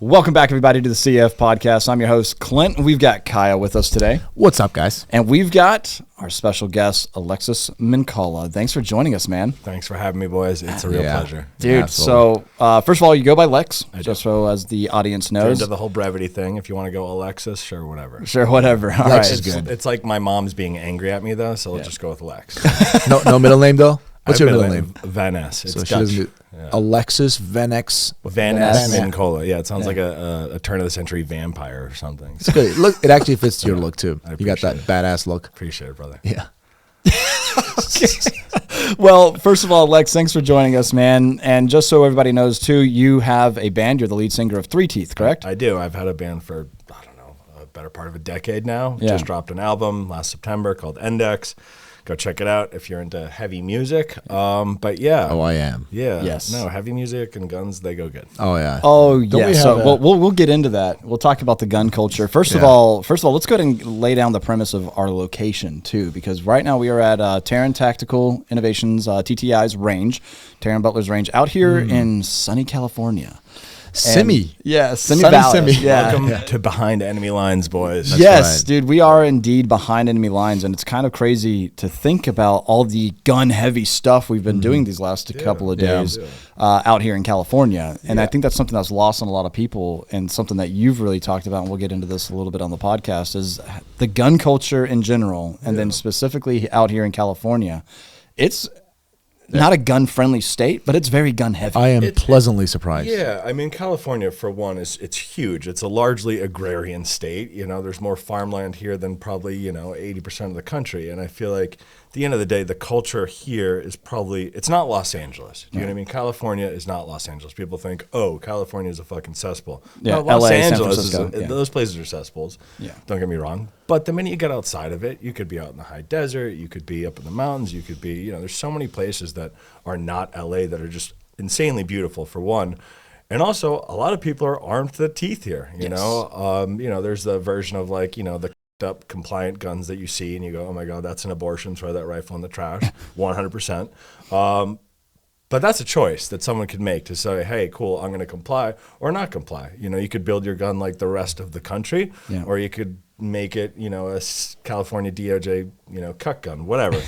Welcome back, everybody, to the CF Podcast. I'm your host, Clint. We've got Kyle with us today. What's up, guys? And we've got our special guest, Alexis Mincolla. Thanks for joining us, man. Thanks for having me, boys. It's a real pleasure. Dude, so first of all, you go by Lex, just so as the audience knows. Into the whole brevity thing. If you want to go Alexis, sure, whatever. Sure, whatever. All Lex right. is good. It's like my mom's being angry at me, though, so let's just go with Lex. No middle name, though? What's your middle name? Van S. It's So she Dutch. doesn't do Alexis Van X. Van S. Mincolla. Yeah, it sounds like a turn-of-the-century vampire or something. It's good. Look, it actually fits your look, too. I You got that appreciate badass look. Appreciate it, brother. Yeah. Well, first of all, Lex, thanks for joining us, man. And just so everybody knows, too, you have a band. You're the lead singer of 3Teeth, correct? I do. I've had a band for, I don't know, a better part of a decade now. Yeah. Just dropped an album last September called Index. Go check it out if you're into heavy music. But yeah. Oh, I am. Yeah. Yes. No, heavy music and guns, they go good. Oh, yeah. Oh, Don't yeah. we So have we'll get into that. We'll talk about the gun culture. First of all, let's go ahead and lay down the premise of our location too, because right now we are at Terran Tactical Innovations TTI's range, Terran Butler's range, out here in sunny California. Simi. Yeah, Simi Sunny Valley. Simi. Yeah. Welcome to Behind Enemy Lines, boys. Yes, right. dude, we are indeed behind enemy lines, and it's kind of crazy to think about all the gun-heavy stuff we've been doing these last couple of days out here in California. And I think that's something that's lost on a lot of people, and something that you've really talked about, and we'll get into this a little bit on the podcast, is the gun culture in general, and then specifically out here in California. It's not a gun-friendly state, but it's very gun-heavy. I am pleasantly surprised. Yeah, I mean, California, for one, it's huge. It's a largely agrarian state. You know, there's more farmland here than probably, 80% of the country. And I feel like at the end of the day, the culture here is probably, it's not Los Angeles. Do you know what I mean? California is not Los Angeles. People think, oh, California is a fucking cesspool. Yeah, No, Los LA, San Angeles Francisco, those places are cesspools. Yeah. Don't get me wrong. But the minute you get outside of it, you could be out in the high desert, you could be up in the mountains, you could be, there's so many places that are not LA that are just insanely beautiful, for one. And also, a lot of people are armed to the teeth here, you know? There's the version of the up compliant guns that you see and you go, oh my God, that's an abortion, throw that rifle in the trash, 100%. But that's a choice that someone could make to say, hey, cool, I'm going to comply or not comply. You could build your gun like the rest of the country, or you could make it, a California DOJ, cuck gun, whatever.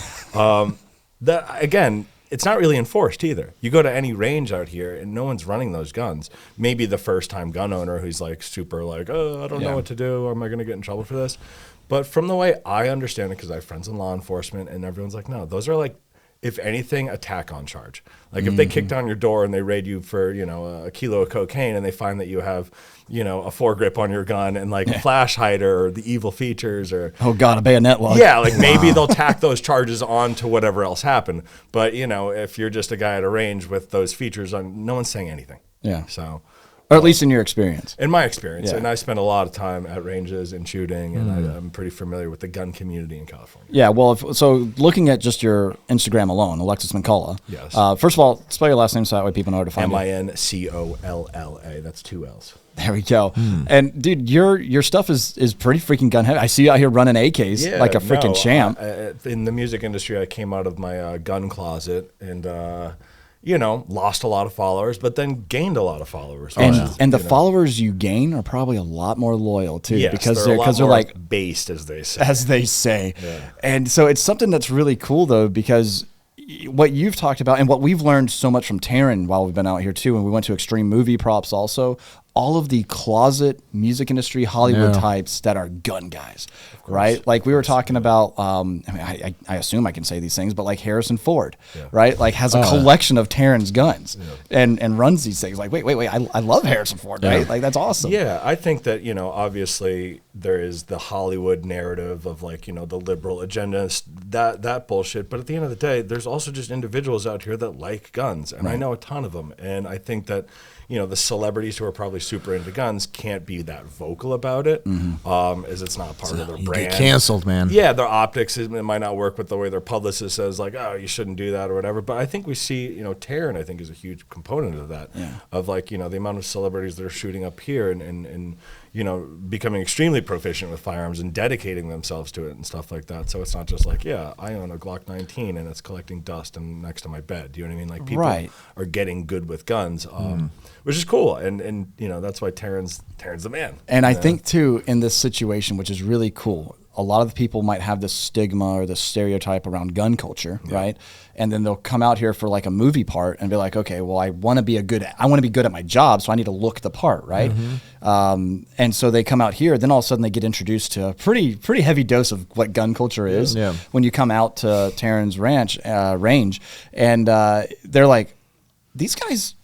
Again, it's not really enforced either. You go to any range out here and no one's running those guns. Maybe the first time gun owner who's super oh, I don't know what to do, or am I going to get in trouble for this? But from the way I understand it, because I have friends in law enforcement, and everyone's like, no, those are if anything, attack on charge. Like if they kick down your door and they raid you for, a kilo of cocaine and they find that you have, a foregrip on your gun and flash hider or the evil features or... Oh, God, a bayonet lug. Yeah, maybe they'll tack those charges on to whatever else happened. But, if you're just a guy at a range with those features on, no one's saying anything. Yeah. So... Or at least in your experience. In my experience. Yeah. And I spend a lot of time at ranges and shooting, and I'm pretty familiar with the gun community in California. Yeah, well, so looking at just your Instagram alone, Alexis Mincolla. Yes. First of all, spell your last name so that way people know where to find you. Mincolla. That's 2 L's. There we go. And dude, your stuff is pretty freaking gun heavy. I see you out here running AKs like a freaking champ. In the music industry, I came out of my gun closet and... lost a lot of followers, but then gained a lot of followers. And the followers you gain are probably a lot more loyal too, yes, because they're like based, as they say. Yeah. And so it's something that's really cool though, because what you've talked about and what we've learned so much from Terran while we've been out here too, and we went to Extreme Movie Props also, all of the closet music industry Hollywood types that are gun guys, right? Like we were talking about, I assume I can say these things, but like Harrison Ford, right? Like has a collection of Terran's guns and runs these things. Like, wait, I love Harrison Ford, right? Like that's awesome. Yeah, I think that, obviously there is the Hollywood narrative of the liberal agenda, that bullshit. But at the end of the day, there's also just individuals out here that like guns. And I know a ton of them. And I think that, the celebrities who are probably super into guns can't be that vocal about it, as it's not part of their brand. Get canceled, man. Yeah, their optics, it might not work with the way their publicist says, oh, you shouldn't do that or whatever. But I think we see, Terran, I think, is a huge component of that, of the amount of celebrities that are shooting up here and becoming extremely proficient with firearms and dedicating themselves to it and stuff like that. So it's not just I own a Glock 19 and it's collecting dust and next to my bed. Do you know what I mean? People are getting good with guns. which is cool. And you know, that's why Taryn's the man. And I think too, in this situation, which is really cool, a lot of the people might have this stigma or this stereotype around gun culture, right? And then they'll come out here for like a movie part and be like, okay, well, I want to be good at my job, so I need to look the part, right? And so they come out here, then all of a sudden they get introduced to a pretty heavy dose of what gun culture is when you come out to Taryn's range, and they're like, these guys,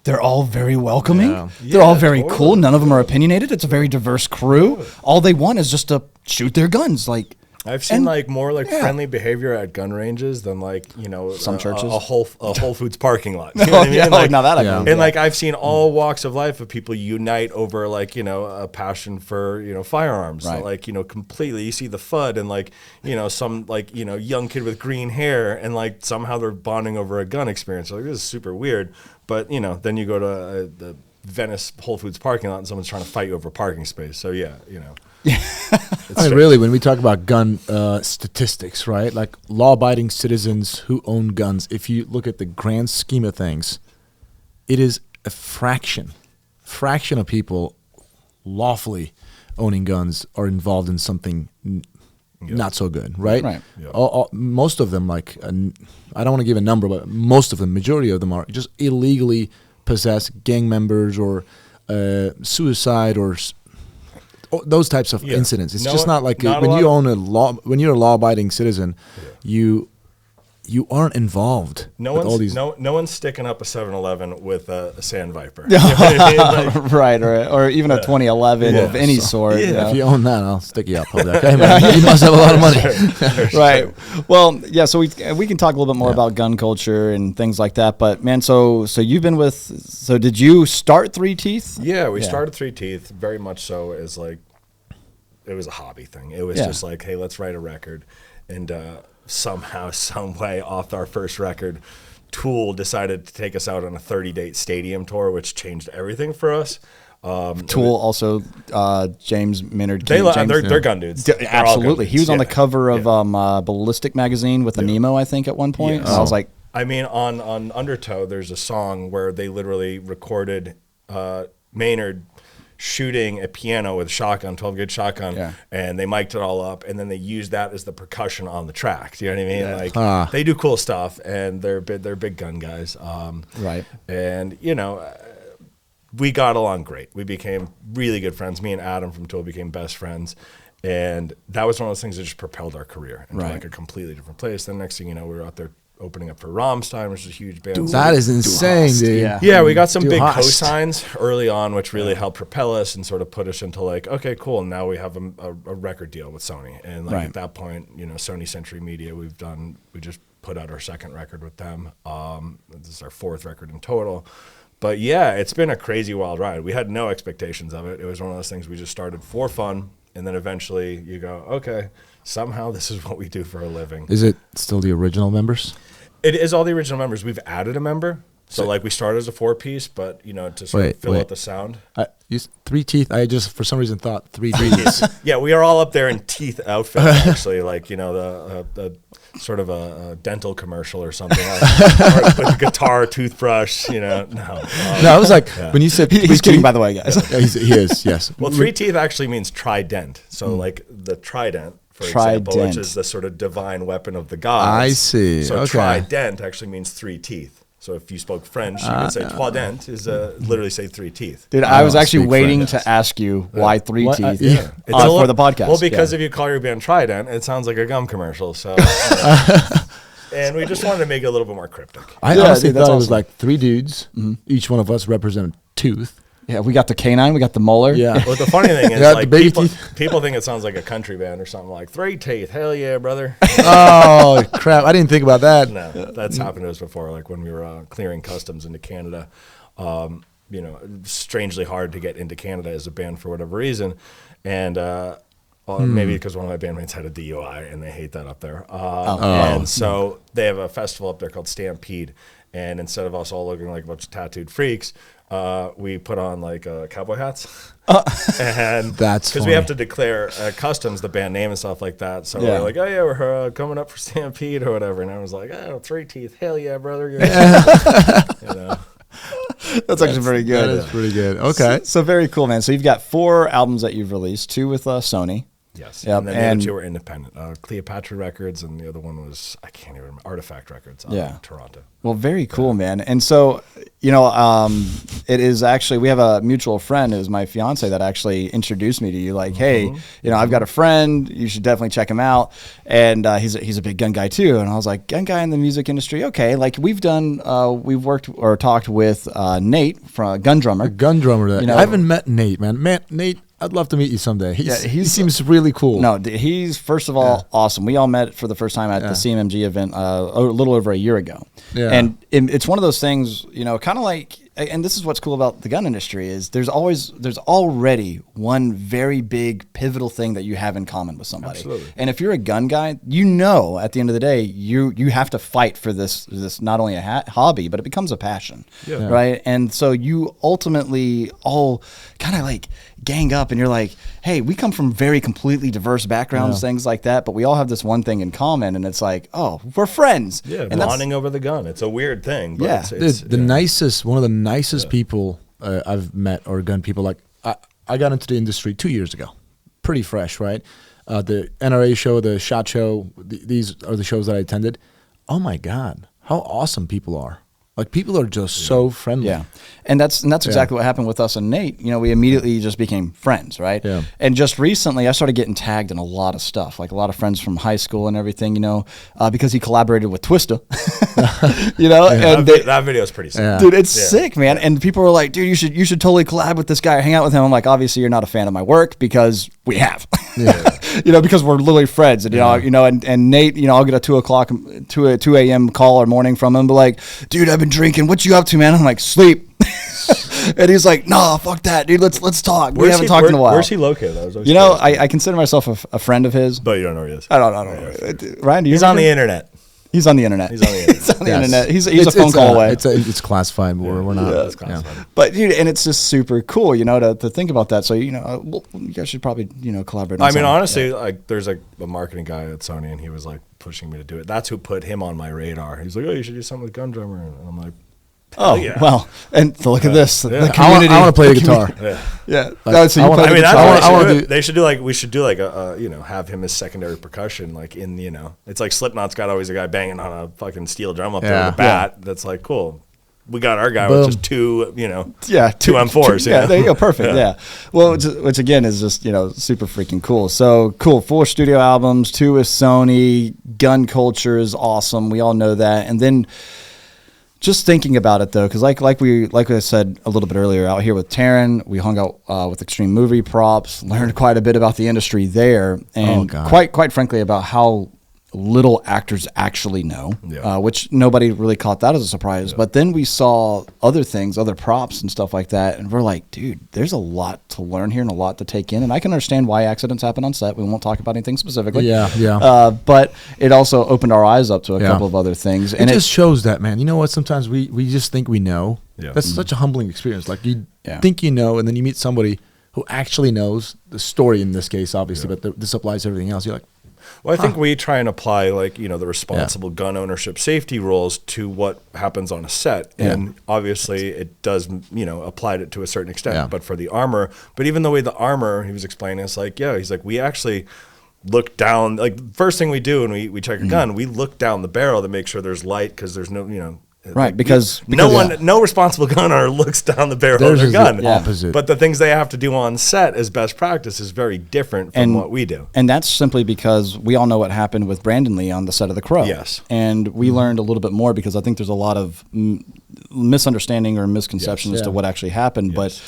they're all very welcoming. Yeah. They're all very cool. None of them are opinionated. It's a very diverse crew. All they want is just to shoot their guns. Like, I've seen like more like friendly behavior at gun ranges than like, you know, some churches, a Whole Foods parking lot. You know what I mean? Like, now that I can, and like I've seen all walks of life of people unite over like, you know, a passion for, you know, firearms. Right. So, like, you know, completely. You see the FUD and like, you know, some like, you know, young kid with green hair and like somehow they're bonding over a gun experience. So, like, this is super weird. But you know, then you go to the Venice Whole Foods parking lot and someone's trying to fight you over parking space. So yeah, you know. I mean, really, when we talk about gun statistics, right? Like law-abiding citizens who own guns, if you look at the grand scheme of things, it is a fraction of people lawfully owning guns are involved in something not so good, right? Right. Yep. Most of them, like, I don't want to give a number, but most of them, majority of them are just illegally possessed gang members or suicide or those types of incidents. It's just not like when you're a law-abiding citizen, you aren't involved. No one's sticking up a 7-Eleven with a Sand Viper. Right, or even a 2011 of any sort. Yeah. You know? If you own that, I'll stick you up. I'll be like, hey man, you must have a lot of money. Right. Well, yeah. So we can talk a little bit more about gun culture and things like that. But man, so you've been with. So did you start 3Teeth? Yeah, we started 3Teeth very much so as like it was a hobby thing. It was just like, hey, let's write a record, and somehow, some way, off our first record, Tool decided to take us out on a 30-date stadium tour, which changed everything for us. Tool also, James Minard. They're gun dudes. Absolutely. He was on the cover of Ballistic magazine with a Nemo, I think, at one point. And I was like, I mean, on Undertow, there's a song where they literally recorded Maynard shooting a piano with a shotgun, 12-gauge shotgun, and they mic'd it all up, and then they used that as the percussion on the track. Do you know what I mean? Yeah. Like they do cool stuff, and they're big gun guys. Right. And you know, we got along great. We became really good friends. Me and Adam from Tool became best friends, and that was one of those things that just propelled our career into like a completely different place. Then next thing you know, we were out there opening up for Rammstein, which is a huge band. Dude, that is insane, dude. Yeah, we got some big cosigns early on, which really helped propel us and sort of put us into like, okay, cool. Now we have a record deal with Sony, and like at that point, you know, Sony Century Media, we just put out our second record with them. This is our fourth record in total. But yeah, it's been a crazy wild ride. We had no expectations of it. It was one of those things we just started for fun, and then eventually you go, okay, somehow this is what we do for a living. Is it still the original members? It is all the original members. We've added a member. So like we started as a 4-piece, but you know, to sort of fill out the sound. 3Teeth. I just for some reason thought 3 Teeth. Yeah, we are all up there in teeth outfits actually, like you know the sort of a dental commercial or something, like, with a guitar, toothbrush. You know, no. No, I was like when you said he's kidding, by the way, guys. Yeah, he is. Yes. Well, 3Teeth actually means trident. So like the trident. For example, which is the sort of divine weapon of the gods. I see. So trident actually means 3 teeth. So if you spoke French, you could say trident is literally say 3 teeth. Dude, I was actually waiting to ask you why 3 teeth for the podcast. Well, because if you call your band Trident, it sounds like a gum commercial. So, and we just wanted to make it a little bit more cryptic. I honestly thought it was like 3 dudes. Mm-hmm. Each one of us represented a tooth. Yeah, we got the canine, we got the molar. Yeah. Well, the funny thing is, like people think it sounds like a country band or something like 3Teeth. Hell yeah, brother. Oh crap! I didn't think about that. No, that's happened to us before. Like when we were clearing customs into Canada. You know, strangely hard to get into Canada as a band for whatever reason, and maybe because one of my bandmates had a DUI and they hate that up there. And so they have a festival up there called Stampede, and instead of us all looking like a bunch of tattooed freaks. We put on like cowboy hats, and that's because we have to declare customs, the band name and stuff like that. So we're like, oh yeah, we're coming up for Stampede or whatever, and I was like, oh, 3Teeth, hell yeah, brother, you know. That's actually pretty good. That is pretty good. Okay. So very cool, man. So you've got 4 albums that you've released, 2 with Sony. Yes. Yep. And then the other 2 were independent. Cleopatra Records, and the other one was, I can't even remember, Artifact Records out of Toronto. Well, very cool, man. And so, it is actually, we have a mutual friend who's my fiance that actually introduced me to you. Like, hey, I've got a friend. You should definitely check him out. And he's a big gun guy too. And I was like, gun guy in the music industry. Okay. Like we've worked or talked with Nate, from a gun drummer. A gun drummer. I haven't met Nate, man. Nate, I'd love to meet you someday. He seems really cool. No, he's first of all awesome. We all met for the first time at the CMMG event a little over a year ago. Yeah. And it's one of those things, kind of like, and this is what's cool about the gun industry is there's already one very big pivotal thing that you have in common with somebody. Absolutely. And if you're a gun guy, at the end of the day, you have to fight for this not only a hobby, but it becomes a passion, right? And so you ultimately all kind of like gang up and you're like, hey, we come from very completely diverse backgrounds, things like that, but we all have this one thing in common, and it's like, oh, we're friends. Yeah, and bonding over the gun. It's a weird thing. But it's one of the nicest people I've met, or gun people. Like I got into the industry 2 years ago, pretty fresh, right? The NRA show, the SHOT Show, these are the shows that I attended. Oh my God, how awesome people are! Like people are just so friendly. Yeah, and that's exactly what happened with us and Nate. We immediately just became friends, right? Yeah. And just recently, I started getting tagged in a lot of stuff, like a lot of friends from high school and everything. Because he collaborated with Twista. And that video is pretty sick. Yeah. Dude, it's sick, man. And people were like, dude, you should totally collab with this guy or hang out with him. I'm like, obviously you're not a fan of my work because we have. Because we're literally friends. And and Nate, I'll get a 2 a.m. call or morning from him, but like, dude, I've been drinking. What you up to, man? I'm like, sleep. And he's like, nah, fuck that, dude. Let's talk. We haven't talked in a while. Where's he located? I consider myself a friend of his. But you don't know where he is. I don't know. Ryan, do you He's on the internet. He's on the internet. He's on the internet. He's a phone call away. It's classified, but we're not. It's classified. But dude, and it's just super cool, to think about that. So you guys should probably collaborate. I mean, honestly, like there's like a marketing guy at Sony, and he was like pushing me to do it. That's who put him on my radar. He's like, oh, you should do something with Gun Drummer, and I'm like, oh yeah. Well, and look at this. The community. I want to play the guitar. They should do like we should do like a have him as secondary percussion, like in it's like Slipknot's got always a guy banging on a fucking steel drum up there with a bat. That's like cool. We got our guy with just 2 2 M4s. Yeah, there you go. Perfect. Yeah. Well, which again is just super freaking cool. So cool. 4 studio albums, 2 with Sony. Gun culture is awesome. We all know that. And then just thinking about it though, because like I said a little bit earlier, out here with Taryn, we hung out with Extreme Movie Props, learned quite a bit about the industry there, and quite frankly about how little actors actually know, which nobody really caught that as a surprise. But then we saw other things, other props and stuff like that, and we're like, dude, there's a lot to learn here and a lot to take in. And I can understand why accidents happen on set. We won't talk about anything specifically. But it also opened our eyes up to a couple of other things. And it just shows that, man. You know what? Sometimes we just think we know. Yeah. That's such a humbling experience. Like you think you know, and then you meet somebody who actually knows the story in this case, obviously, but this applies to everything else. You're like, well, I think we try and apply the responsible gun ownership safety rules to what happens on a set. And obviously it does, applied it to a certain extent, but for the armor, but even the way the armor, he was explaining, it's like, he's like, we actually look down, like first thing we do when we check a gun, we look down the barrel to make sure there's light because there's no, right, because no responsible gun owner looks down the barrel of their gun. Opposite. But the things they have to do on set as best practice is very different from what we do. And that's simply because we all know what happened with Brandon Lee on the set of The Crow. Yes. And we learned a little bit more because I think there's a lot of misunderstanding or misconception as to what actually happened. But,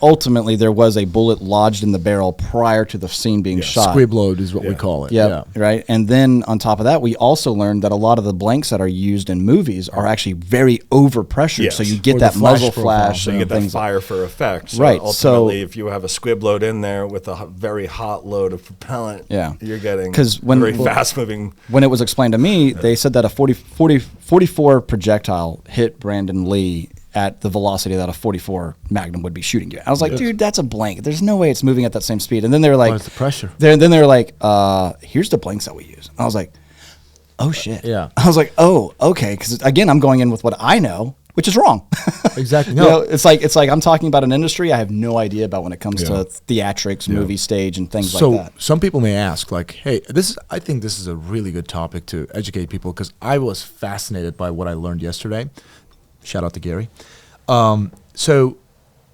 ultimately there was a bullet lodged in the barrel prior to the scene being shot. Squib load is what we call it. Right. And then on top of that, we also learned that a lot of the blanks that are used in movies are actually very overpressured, so you get that muzzle flash, so you get that fire for effect. So right. Ultimately, if you have a squib load in there with a very hot load of propellant, you're getting very fast moving. When it was explained to me, they said that a 44 projectile hit Brandon Lee at the velocity that a 44 Magnum would be shooting you. I was like, dude, that's a blank. There's no way it's moving at that same speed. And then they were like, it's the pressure. Then they were like, here's the blanks that we use. And I was like, oh shit. Yeah. I was like, oh, okay. Because again, I'm going in with what I know. which is wrong. Exactly. You No, know, it's like I'm talking about an industry I have no idea about when it comes to theatrics, movie stage, and things so like that. some people may ask, like, hey, I think this is a really good topic to educate people, because I was fascinated by what I learned yesterday. Shout out to Gary. So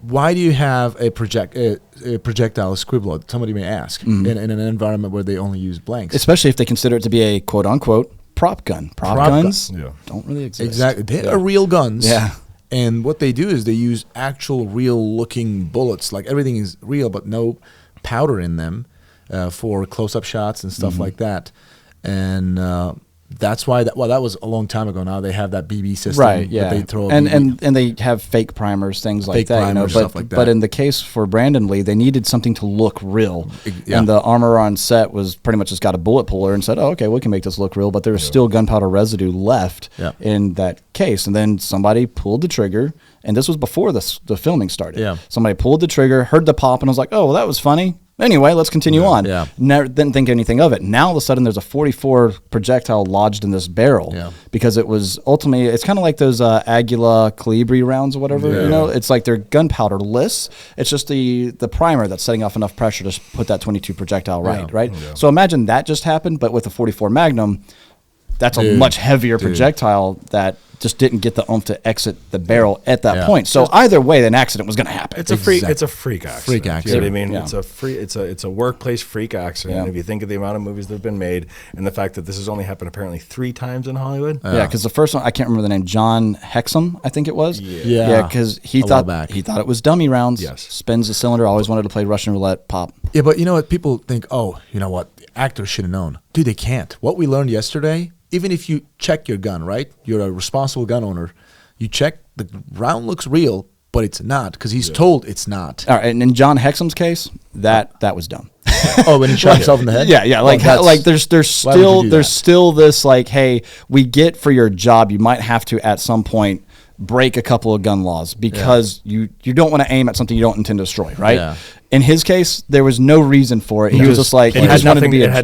why do you have a projectile scribbler? Somebody may ask, in an environment where they only use blanks. Especially if they consider it to be a quote unquote prop gun. Prop guns don't really exist. Exactly. They are real guns. Yeah. And what they do is they use actual real looking bullets. Like everything is real, but no powder in them for close-up shots and stuff like that. And that's why that was a long time ago. Now they have that BB system. Right, yeah. That they throw and they have fake primers, things like Fake that. primers, But, stuff like that. but in the case for Brandon Lee, they needed something to look real. Yeah. And the armor on set was pretty much just got a bullet puller and said, oh, okay, we can make this look real. But there was still gunpowder residue left in that case. And then somebody pulled the trigger. And this was before the filming started. Yeah. Somebody pulled the trigger, heard the pop, and was like, oh, well, that was funny. Anyway, let's continue on. Yeah. Never, didn't think anything of it. Now, all of a sudden, there's a 44 projectile lodged in this barrel because it was ultimately, it's kind of like those Aguila Calibri rounds or whatever. You know, it's like they're gunpowderless. It's just the primer that's setting off enough pressure to put that 22 projectile right? Yeah. So imagine that just happened, but with a 44 Magnum, that's a much heavier projectile that just didn't get the oomph to exit the barrel at that point. So either way, an accident was going to happen. It's a freak. It's a freak accident. Freak accident. You know what I mean? Yeah. It's a workplace freak accident. If you think of the amount of movies that have been made, and the fact that this has only happened apparently 3 times in Hollywood. Yeah, because the first one, I can't remember the name, John Hexum, I think it was. Yeah, because he thought it was dummy rounds. Yes. Spins the cylinder. Always wanted to play Russian roulette. Pop. Yeah, but you know what? People think, oh, you know what? The actors should have known. Dude, they can't. What we learned yesterday, even if you check your gun, right? You're a responsible gun owner. You check, the round looks real, but it's not, because he's told it's not. All right, and in John Hexum's case, that was dumb. Oh, when he shot himself in the head? Yeah, like there's still this like, hey, we get for your job, you might have to at some point break a couple of gun laws because you don't want to aim at something you don't intend to destroy, right? Yeah. In his case, there was no reason for it. He was just like, it had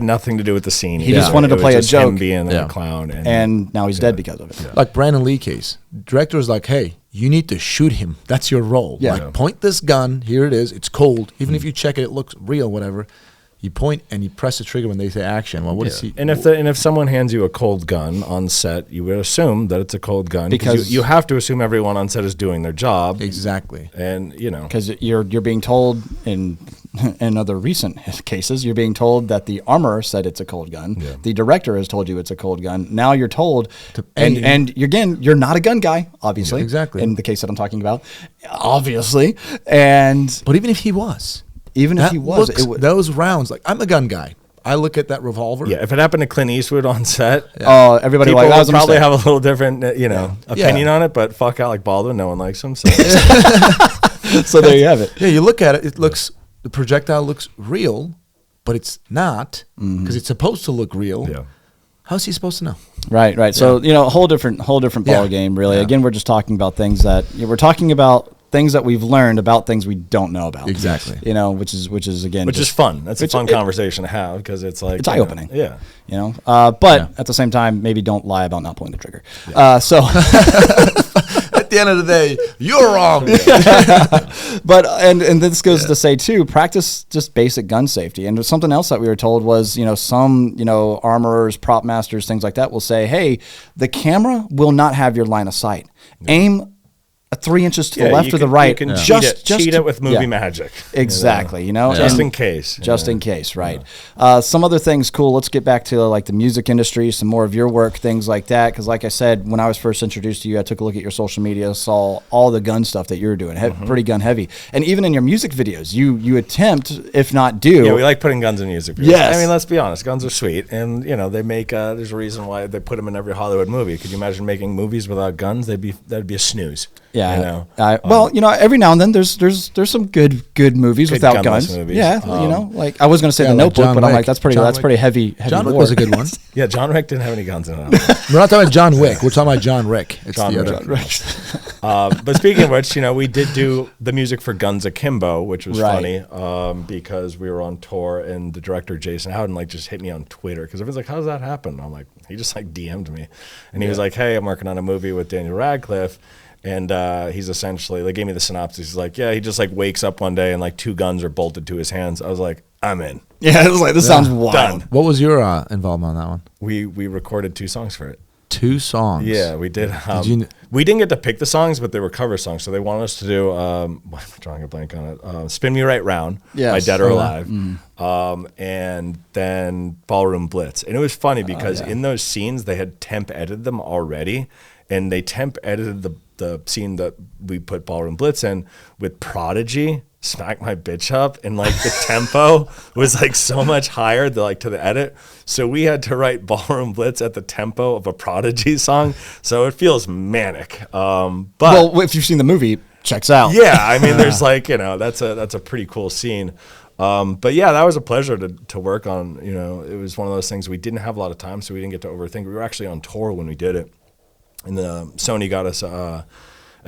nothing to do with the scene. He just wanted to play a joke. Him being a clown. And now he's dead because of it. Yeah. Like Brandon Lee case. Director was like, hey, you need to shoot him. That's your role. Yeah. Like, point this gun. Here it is. It's cold. Even if you check it, it looks real, whatever. You point and you press the trigger when they say action. Well, what is he? And if someone hands you a cold gun on set, you would assume that it's a cold gun because you have to assume everyone on set is doing their job. Exactly. And because you're being told in other recent cases, you're being told that the armorer said it's a cold gun. Yeah. The director has told you it's a cold gun. Now you're told, and you're not a gun guy, obviously. Yeah, exactly. In the case that I'm talking about, obviously. But even if he was. Even if he was, those rounds, like, I'm a gun guy. I look at that revolver. Yeah, if it happened to Clint Eastwood on set, everybody would probably have a little different, opinion on it. But fuck Alec Baldwin, no one likes him. So, so there you have it. Yeah, you look at it. The projectile looks real, but it's not because it's supposed to look real. Yeah. How's he supposed to know? Right. Yeah. So a whole different ball game. Really, again, we're just talking about things that we're talking about. Things that we've learned about things we don't know about. Exactly. Which is again, which is fun. That's a fun conversation to have because it's like it's eye opening. Yeah. But at the same time, maybe don't lie about not pulling the trigger. Yeah. At the end of the day, you're wrong. But and this goes to say too, practice just basic gun safety. And something else that we were told was, some armorers, prop masters, things like that will say, hey, the camera will not have your line of sight. Yeah. Aim 3 inches to the left or the right. You can cheat it with movie magic. Exactly. Just in case. Just in case, right. Some other things, cool. Let's get back to like the music industry, some more of your work, things like that. Because like I said, when I was first introduced to you, I took a look at your social media, saw all the gun stuff that you're doing, pretty gun heavy. And even in your music videos, you attempt, if not do. Yeah, we like putting guns in music videos. Yes. I mean, let's be honest. Guns are sweet. And, they make, there's a reason why they put them in every Hollywood movie. Could you imagine making movies without guns? That'd be a snooze. Yeah. Every now and then there's some good movies without guns. Movies. Yeah, like I was going to say The Notebook, but I'm like that's pretty heavy. John Wick was a good one. Yeah, John Wick didn't have any guns in it. We're not talking about John Wick. We're talking about John Wick. It's John the other. But speaking of which, we did do the music for Guns Akimbo, which was funny because we were on tour and the director Jason Howden just hit me on Twitter because everyone's like, "How does that happen?" I'm like, he just DM'd me, and he was like, "Hey, I'm working on a movie with Daniel Radcliffe." And he's essentially, they gave me the synopsis. He's like, yeah, he just like wakes up one day and like 2 guns are bolted to his hands. I was like, I'm in. Yeah, it was like, this sounds wild. Done. What was your involvement on that one? We recorded 2 songs for it. 2 songs. Yeah, we did. We didn't get to pick the songs, but they were cover songs. So they wanted us to do, I'm drawing a blank on it, Spin Me Right Round by Dead or Alive. And then Ballroom Blitz. And it was funny because in those scenes, they had temp edited them already. And they temp edited the scene that we put Ballroom Blitz in with Prodigy, Smack My Bitch Up, and like the tempo was like so much higher to the edit. So we had to write Ballroom Blitz at the tempo of a Prodigy song. So it feels manic. But well, if you've seen the movie, checks out. Yeah, I mean, there's like, that's a pretty cool scene. But yeah, that was a pleasure to work on. It was one of those things we didn't have a lot of time, so we didn't get to overthink. We were actually on tour when we did it. And Sony got us a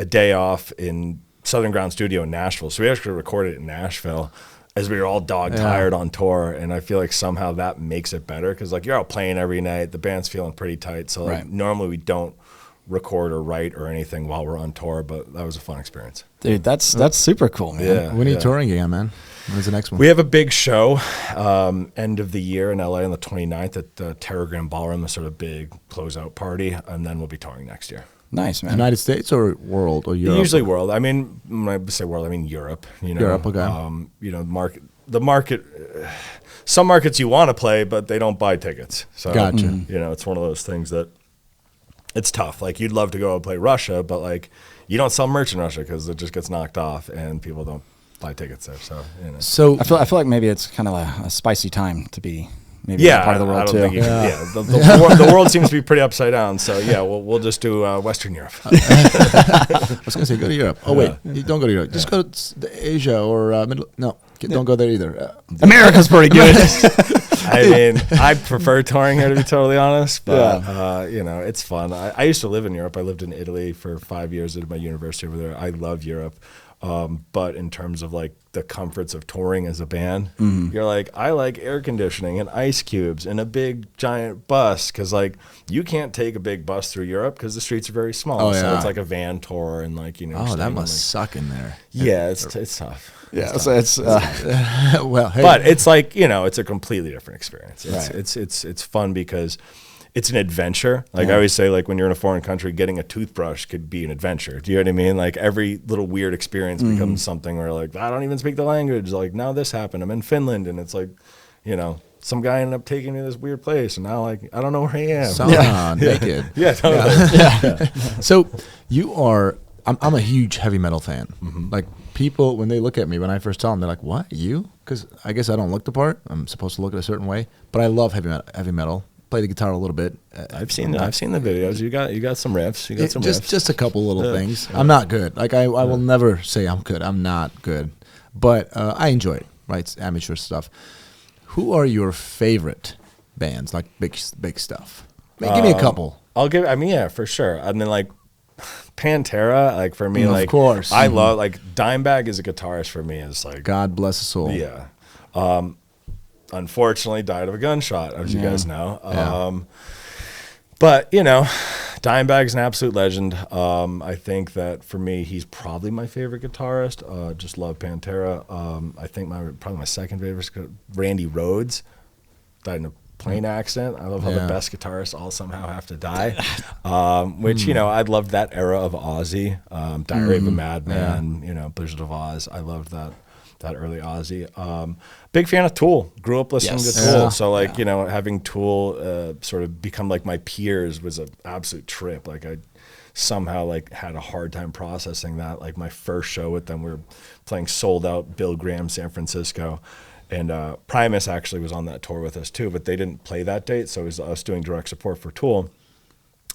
day off in Southern Ground Studio in Nashville. So we actually recorded it in Nashville as we were all dog-tired on tour. And I feel like somehow that makes it better because, like, you're out playing every night. The band's feeling pretty tight. So, like, normally we don't record or write or anything while we're on tour, but that was a fun experience. Dude, that's super cool, man. Yeah. When are you touring again, man? When's the next one? We have a big show end of the year in LA on the 29th at the Terragram Ballroom, a sort of big closeout party, and then we'll be touring next year. Nice, man. United States or world or Europe? Usually world. I mean, when I say world, I mean Europe. Europe, okay. The market. Some markets you want to play, but they don't buy tickets. So, gotcha. It's one of those things that it's tough. Like, you'd love to go and play Russia, but like, you don't sell merch in Russia because it just gets knocked off, and people don't buy tickets there. So, So I feel like maybe it's kind of a spicy time to be. Maybe part of the world I don't too. think the world seems to be pretty upside down. So yeah, we'll just do Western Europe. I was gonna say go to Europe. Oh wait, you don't go to Europe. Just go to Asia or Middle. No, don't go there either. America's pretty good. I mean, I prefer touring here to be totally honest, but it's fun. I used to live in Europe. I lived in Italy for 5 years at my university over there. I love Europe. But in terms of like the comforts of touring as a band, you're like, I like air conditioning and ice cubes and a big giant bus because like you can't take a big bus through Europe because the streets are very small. So it's like a van tour and like Oh, that must suck in there. Yeah, it's tough. Yeah, it's well, hey. But it's like it's a completely different experience. It's fun because it's an adventure. Like I always say, like when you're in a foreign country, getting a toothbrush could be an adventure. Do you know what I mean? Like every little weird experience becomes something where like, I don't even speak the language. Like now this happened. I'm in Finland and it's like, some guy ended up taking me to this weird place and now like, I don't know where I am. Naked. Yeah, totally. So you are, I'm a huge heavy metal fan. Like people, when they look at me, when I first tell them, they're like, what, you? Because I guess I don't look the part. I'm supposed to look a certain way, but I love heavy metal. Play the guitar a little bit. I've seen the videos. You got some riffs. You got some riffs. Just a couple little things. I'm not good. Like I will never say I'm good. I'm not good, but I enjoy it. Right, it's amateur stuff. Who are your favorite bands? Like big stuff. Give me a couple. For sure. I mean, like Pantera. Like for me, like of course. I love like Dimebag as a guitarist. For me, is like God bless his soul. Yeah. Unfortunately died of a gunshot, as you guys know. But Dimebag's an absolute legend. I think that for me, he's probably my favorite guitarist. Just love Pantera. I think probably my second favorite is Randy Rhoads. Died in a plane accident. I love how the best guitarists all somehow have to die. Which I loved that era of Ozzy, Diary of a Madman, Blizzard of Oz. I loved that early Ozzy. Big fan of Tool. Grew up listening to Tool. So like, having Tool sort of become like my peers was an absolute trip. Like I somehow like had a hard time processing that. Like my first show with them, we were playing sold out Bill Graham, San Francisco. And Primus actually was on that tour with us too, but they didn't play that date. So it was us doing direct support for Tool.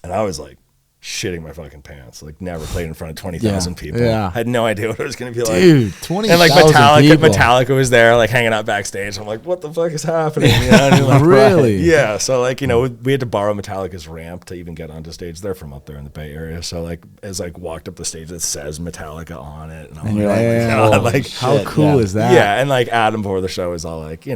And I was like, shitting my fucking pants. Like never played in front of 20,000 people. I had no idea what it was going to be like. Dude, 20,000 And like people. Metallica was there, like hanging out backstage. I'm like, what the fuck is happening? Like, really? Yeah. So like, we had to borrow Metallica's ramp to even get onto stage. They're from up there in the Bay Area. So like, as like walked up the stage, it says Metallica on it. And I'm like, how cool is that? Yeah. And like Adam before the show was all like,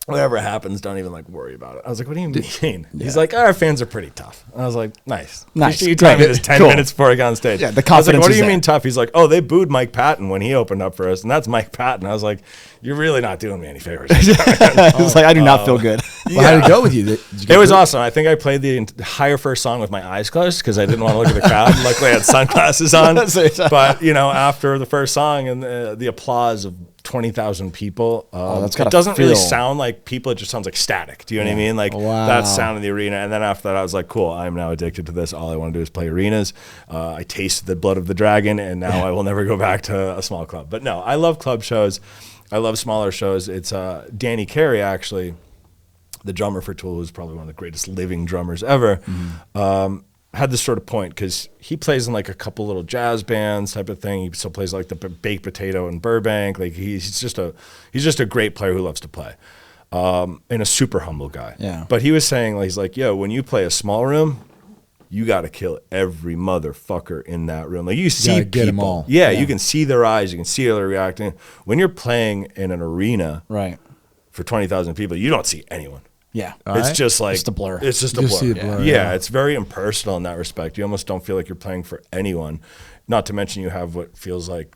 whatever happens, don't even like worry about it. I was like, what do you mean? He's like, our fans are pretty tough. And I was like, nice. You told me this 10 minutes before I got on stage. Yeah, the I was confidence like, what do you is mean there. tough? He's like, oh, they booed Mike Patton when he opened up for us, and that's Mike Patton. I was like, you're really not doing me any favors. It's like, I do not feel good. Well, how did it go with you? It was awesome. I think I played the entire first song with my eyes closed because I didn't want to look at the crowd. Luckily, I had sunglasses on. But, after the first song and the applause of 20,000 people, it doesn't really sound like people. It just sounds like static. Do you know what I mean? Like that sound in the arena. And then after that, I was like, cool, I'm now addicted to this. All I want to do is play arenas. I tasted the blood of the dragon, and now I will never go back to a small club. But no, I love club shows. I love smaller shows. It's Danny Carey, actually, the drummer for Tool, who's probably one of the greatest living drummers ever, had this sort of point because he plays in like a couple little jazz bands type of thing. He still plays like the Baked Potato in Burbank. Like he's just a great player who loves to play, and a super humble guy. Yeah. But he was saying, he's like, yo, when you play a small room, you got to kill every motherfucker in that room. Like you see people, get them all. Yeah, you can see their eyes, you can see how they're reacting. When you're playing in an arena, Right. for 20,000 people, you don't see anyone. Yeah. It's just like Just a blur. It's just You a just blur. see a blur, Yeah, it's very impersonal in that respect. You almost don't feel like you're playing for anyone. Not to mention you have what feels like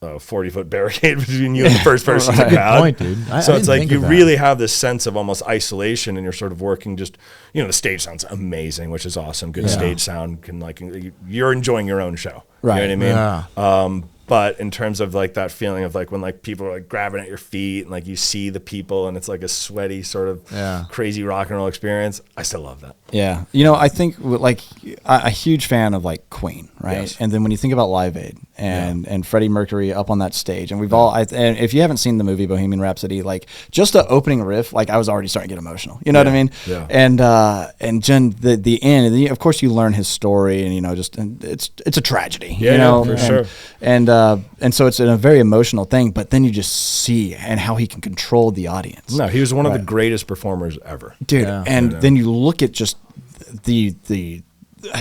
a 40-foot barricade between you and the first person in the Right. crowd. Good point, dude. I So it's didn't like think you of that. really have this sense of almost isolation, and you're sort of working just, the stage sounds amazing, which is awesome. Good stage sound can you're enjoying your own show. Right. You know what I mean? Yeah. But in terms of like that feeling of like when like people are like grabbing at your feet and like you see the people and it's like a sweaty sort of crazy rock and roll experience, I still love that. Yeah. I think like a huge fan of like Queen, right? Yes. And then when you think about Live Aid and Freddie Mercury up on that stage, and we've all, and if you haven't seen the movie Bohemian Rhapsody, like just the opening riff, like I was already starting to get emotional. You know what I mean? Yeah. And Jen, the end, and of course you learn his story, and it's a tragedy. Yeah, for sure. And so it's a very emotional thing, but then you just see and how he can control the audience. No, he was one of the greatest performers ever. Dude, then you look at just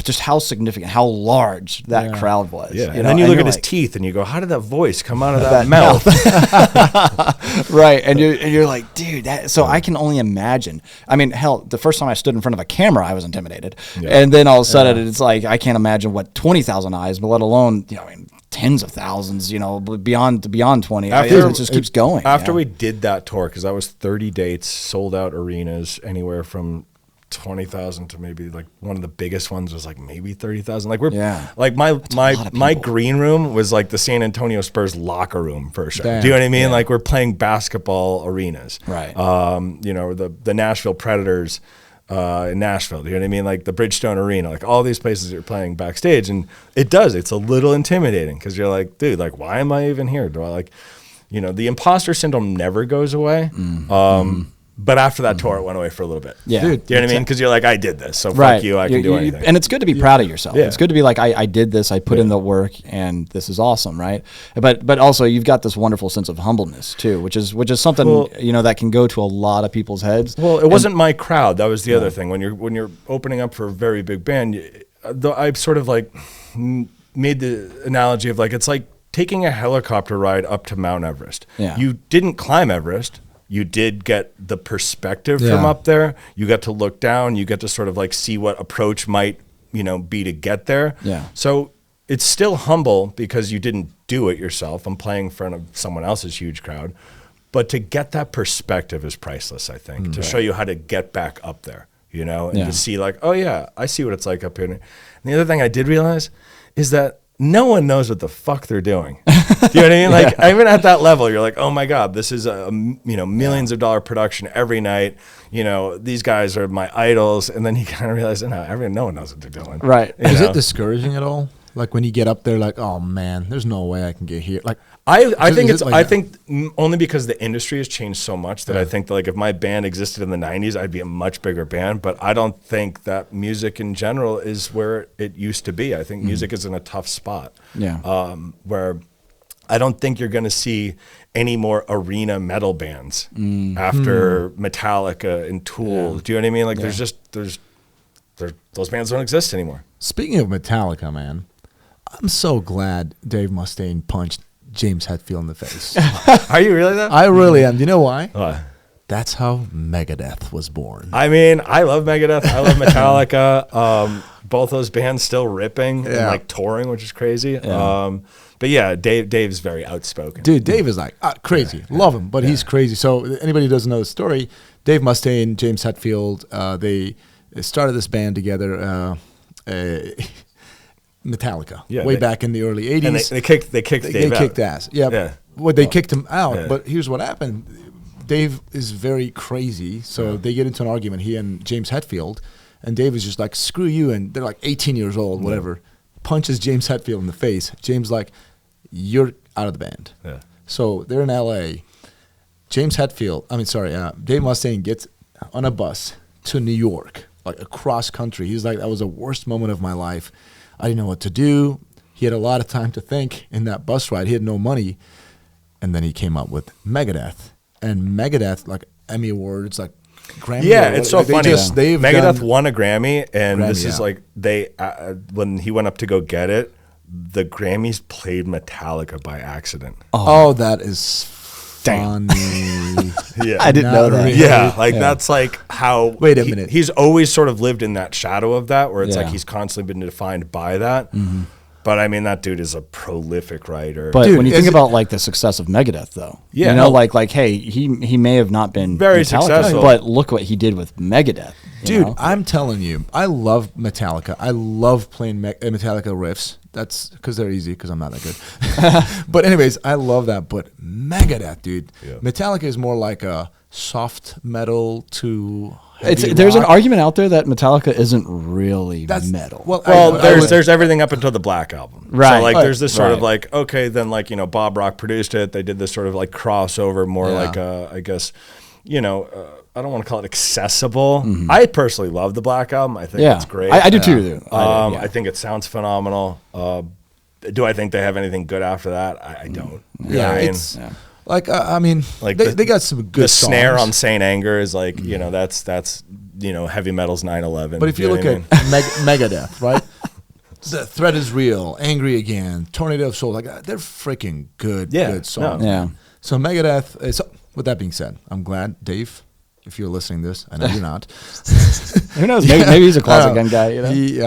just how significant, how large that crowd was. Yeah, and then you look at his teeth and you go, how did that voice come out of that mouth? Right, and you're like, dude, so I can only imagine. I mean, hell, the first time I stood in front of a camera, I was intimidated. And then all of a sudden, it's like, I can't imagine what 20,000 eyes, but let alone, tens of thousands, beyond 20. It just keeps going. After we did that tour, because that was 30 dates, sold out arenas, anywhere from 20,000 to maybe like one of the biggest ones was like maybe 30,000. Like like my green room was like the San Antonio Spurs locker room for a show. Damn. Do you know what I mean? Like we're playing basketball arenas. Right. The Nashville Predators in Nashville. Do you know what I mean? Like the Bridgestone Arena, like all these places you're playing backstage, and it's a little intimidating because you're like, dude, like why am I even here? Do I like, the imposter syndrome never goes away. But after that tour, it went away for a little bit. Yeah. Dude, you know what I mean? Because you're like, I did this, so Right. fuck you, I can do anything. And it's good to be proud of yourself. Yeah. It's good to be like, I did this, I put in the work, and this is awesome, right? But also, you've got this wonderful sense of humbleness too, which is something that can go to a lot of people's heads. Well, it wasn't my crowd. That was the other thing. When you're opening up for a very big band, I sort of like made the analogy of like it's like taking a helicopter ride up to Mount Everest. Yeah. You didn't climb Everest. You did get the perspective from up there. You got to look down. You get to sort of like see what approach might, be to get there. Yeah. So it's still humble because you didn't do it yourself. I'm playing in front of someone else's huge crowd. But to get that perspective is priceless, I think, to show you how to get back up there, and to see like, oh yeah, I see what it's like up here. And the other thing I did realize is that no one knows what the fuck they're doing. Do you know what I mean? Like even at that level, you're like, oh my God, this is a millions of dollar production every night. These guys are my idols. And then you kind of realize, no one knows what they're doing. Right. Is it discouraging at all? Like when you get up there, like, oh man, there's no way I can get here. Like I think only because the industry has changed so much that I think that like if my band existed in the 90s, I'd be a much bigger band. But I don't think that music in general is where it used to be. I think music is in a tough spot. Yeah. Where I don't think you're going to see any more arena metal bands after Metallica and Tool. Do you know what I mean? Like there's those bands don't exist anymore. Speaking of Metallica, man, I'm so glad Dave Mustaine punched James Hetfield in the face. Are you really though? I really am. Do you know why? That's how Megadeth was born. I mean, I love Megadeth. I love Metallica. Both those bands still ripping and like touring, which is crazy. Yeah. But yeah, Dave's very outspoken. Dude, Dave is like crazy. Love him, but he's crazy. So anybody who doesn't know the story, Dave Mustaine, James Hetfield, they started this band together, Metallica, way back in the early 80s. And they kicked Dave out. Kicked ass. Yeah. Well, they kicked him out, but here's what happened. Dave is very crazy, so they get into an argument, he and James Hetfield, and Dave is just like, screw you, and they're like 18 years old, whatever, punches James Hetfield in the face. James like, you're out of the band. Yeah. So they're in L.A. Dave Mustaine gets on a bus to New York, like across country. He's like, that was the worst moment of my life. I didn't know what to do. He had a lot of time to think in that bus ride. He had no money. And then he came up with Megadeth. And Megadeth, like Emmy Awards, like Grammy. Yeah, it's so funny. Megadeth won a Grammy, and this is like when he went up to go get it, the Grammys played Metallica by accident. Oh, that is funny. Yeah, I didn't know that. Really. Yeah, that's like how. Wait a minute. He's always sort of lived in that shadow of that, where it's like he's constantly been defined by that. Mm-hmm. But I mean, that dude is a prolific writer. But when you think about like the success of Megadeth, though, like hey, he may have not been very successful, but look what he did with Megadeth, dude. I'm telling you, I love Metallica. I love playing Metallica riffs. That's because they're easy. Because I'm not that good. But anyways, I love that. But Megadeth, dude, Metallica is more like a soft metal to. There's an argument out there that Metallica isn't really metal. Well, there's everything up until the Black Album, right? So like there's this sort of like, okay, then like Bob Rock produced it. They did this sort of like crossover, more like I guess, I don't want to call it accessible. Mm-hmm. I personally love the Black Album. I think it's great. I do too. I think it sounds phenomenal. Do I think they have anything good after that? I don't. Like I mean, like they got some good. The songs. snare on Saint Anger is like that's heavy metal's 9/11. But if you look at Megadeth, right? The Threat Is Real, Angry Again, Tornado of Soul, like they're freaking good songs. Yeah. So Megadeth. So with that being said, I'm glad, Dave, if you're listening to this, I know you're not. Who knows? Maybe he's a closet gun guy.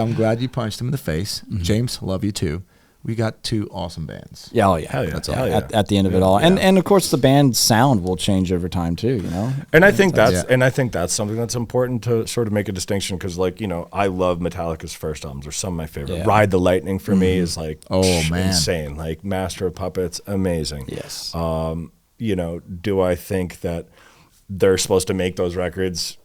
I'm glad you punched him in the face. Mm-hmm. James, love you too. We got two awesome bands. Yeah, oh yeah. Hell yeah. That's all. At the end of it all. And of course the band's sound will change over time too, And I think that's something that's important to sort of make a distinction, because I love Metallica's first albums. They're some of my favorite. Yeah. Ride the Lightning for me is like insane. Like Master of Puppets, amazing. Yes. Do I think that they're supposed to make those records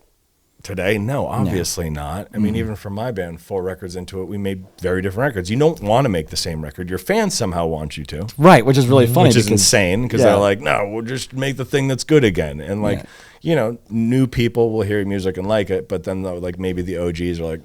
today? No, obviously not. I mean, even for my band, 4 records into it, we made very different records. You don't want to make the same record. Your fans somehow want you to. Right, which is really funny. Which is insane, because they're like, no, we'll just make the thing that's good again. And new people will hear your music and like it, but then maybe the OGs are like,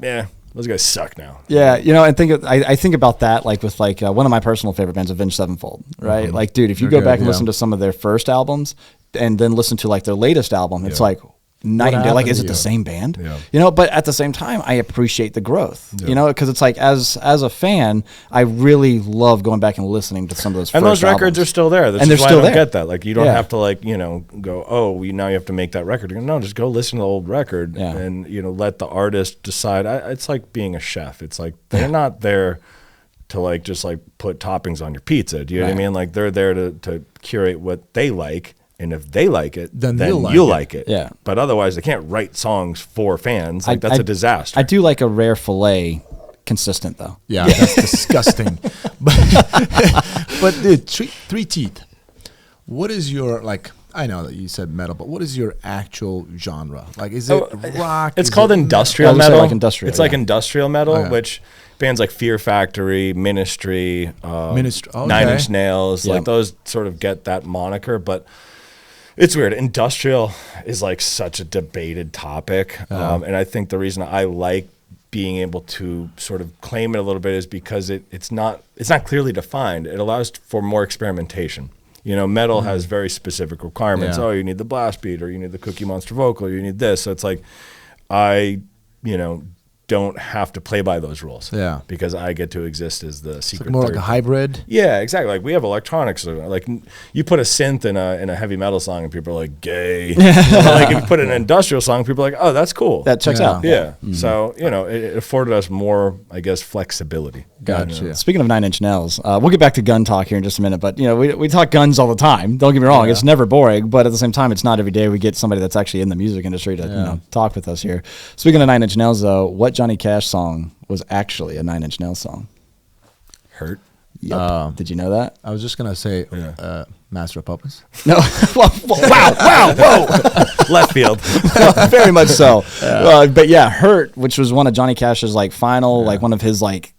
those guys suck now. Yeah, and I think about that with one of my personal favorite bands, Avenged Sevenfold, right? Mm-hmm. Like, dude, if you go back and listen to some of their first albums and then listen to their latest album, it's like night and day. Like, is it the same band? Yeah. But at the same time, I appreciate the growth. Because it's like as a fan, I really love going back and listening to some of those. And first those records albums. Are still there. That's and they're why still I don't there. get that. Like, you don't have to go, now you have to make that record. No, just go listen to the old record and let the artist decide. It's like being a chef. It's like they're not there to just put toppings on your pizza. Do you know what I mean? Like, they're there to curate what they like. And if they like it, then you'll like it. Yeah. But otherwise, they can't write songs for fans. That's a disaster. I do like a rare filet consistent, though. Yeah, that's disgusting. But dude, 3Teeth, what is your, I know that you said metal, but what is your actual genre? Like, is it rock? It's called industrial metal. Like industrial. It's like industrial metal, which bands like Fear Factory, Ministry, 9 Inch Nails, those sort of get that moniker, but it's weird. Industrial is such a debated topic. And I think the reason I like being able to sort of claim it a little bit is because it's not clearly defined. It allows for more experimentation. Metal has very specific requirements. Oh, you need the blast beat, or you need the Cookie Monster vocal, or you need this. So it's like, I don't have to play by those rules. Yeah. Because I get to exist as the secret. It's more like third. a hybrid. Yeah, exactly. Like we have electronics. Like you put a synth in a heavy metal song, and people are like, "Gay." Like if you put an industrial song, people are like, "Oh, that's cool." That checks Yeah. out. Yeah. So it afforded us more, I guess, flexibility. Gotcha. Speaking of Nine Inch Nails, we'll get back to gun talk here in just a minute. But we talk guns all the time. Don't get me wrong; it's never boring. But at the same time, it's not every day we get somebody that's actually in the music industry to talk with us here. Speaking of Nine Inch Nails, though, what Johnny Cash song was actually a Nine Inch Nails song? Hurt. Yep. Did you know that? I was just gonna say, Master of Puppets. No. wow, whoa. Left field. Very much so. But yeah, Hurt, which was one of Johnny Cash's like final, like one of his like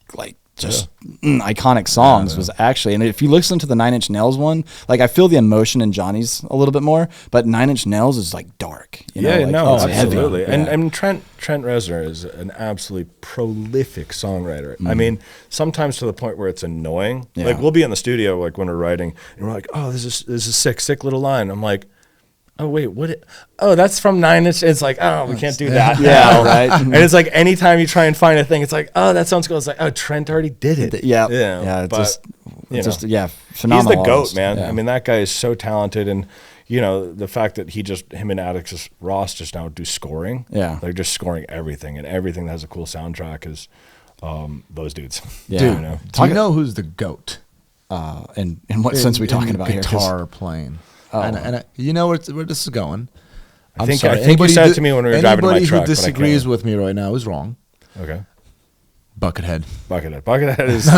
just iconic songs was actually, and if you listen to the Nine Inch Nails one, like I feel the emotion in Johnny's a little bit more, but Nine Inch Nails is like dark. It's absolutely. heavy. And Trent Reznor is an absolutely prolific songwriter. I mean, sometimes to the point where it's annoying. Yeah. Like we'll be in the studio like when we're writing, and we're like, "Oh, this is sick little line." I'm like, "Oh wait, that's from Nine Inch." It's like, "Oh, we can't do that." Yeah, right. And it's like anytime you try and find a thing, it's like, "Oh, that sounds cool." It's like, "Oh, Trent already did it." Yeah. But, Just he's phenomenal. the GOAT, artist. man. Yeah. I mean, that guy is so talented, and the fact that him and Atticus Ross just now do scoring. Yeah. They're just scoring everything, and everything that has a cool soundtrack is those dudes. Yeah. Dude, do you know who's the GOAT? In what sense are we talking about here? 'Cause- Guitar playing. And you know where this is going. I think you said it to me when we were driving to my truck. Anybody who but I disagrees can't. with me right now is wrong. Okay. Buckethead. Buckethead is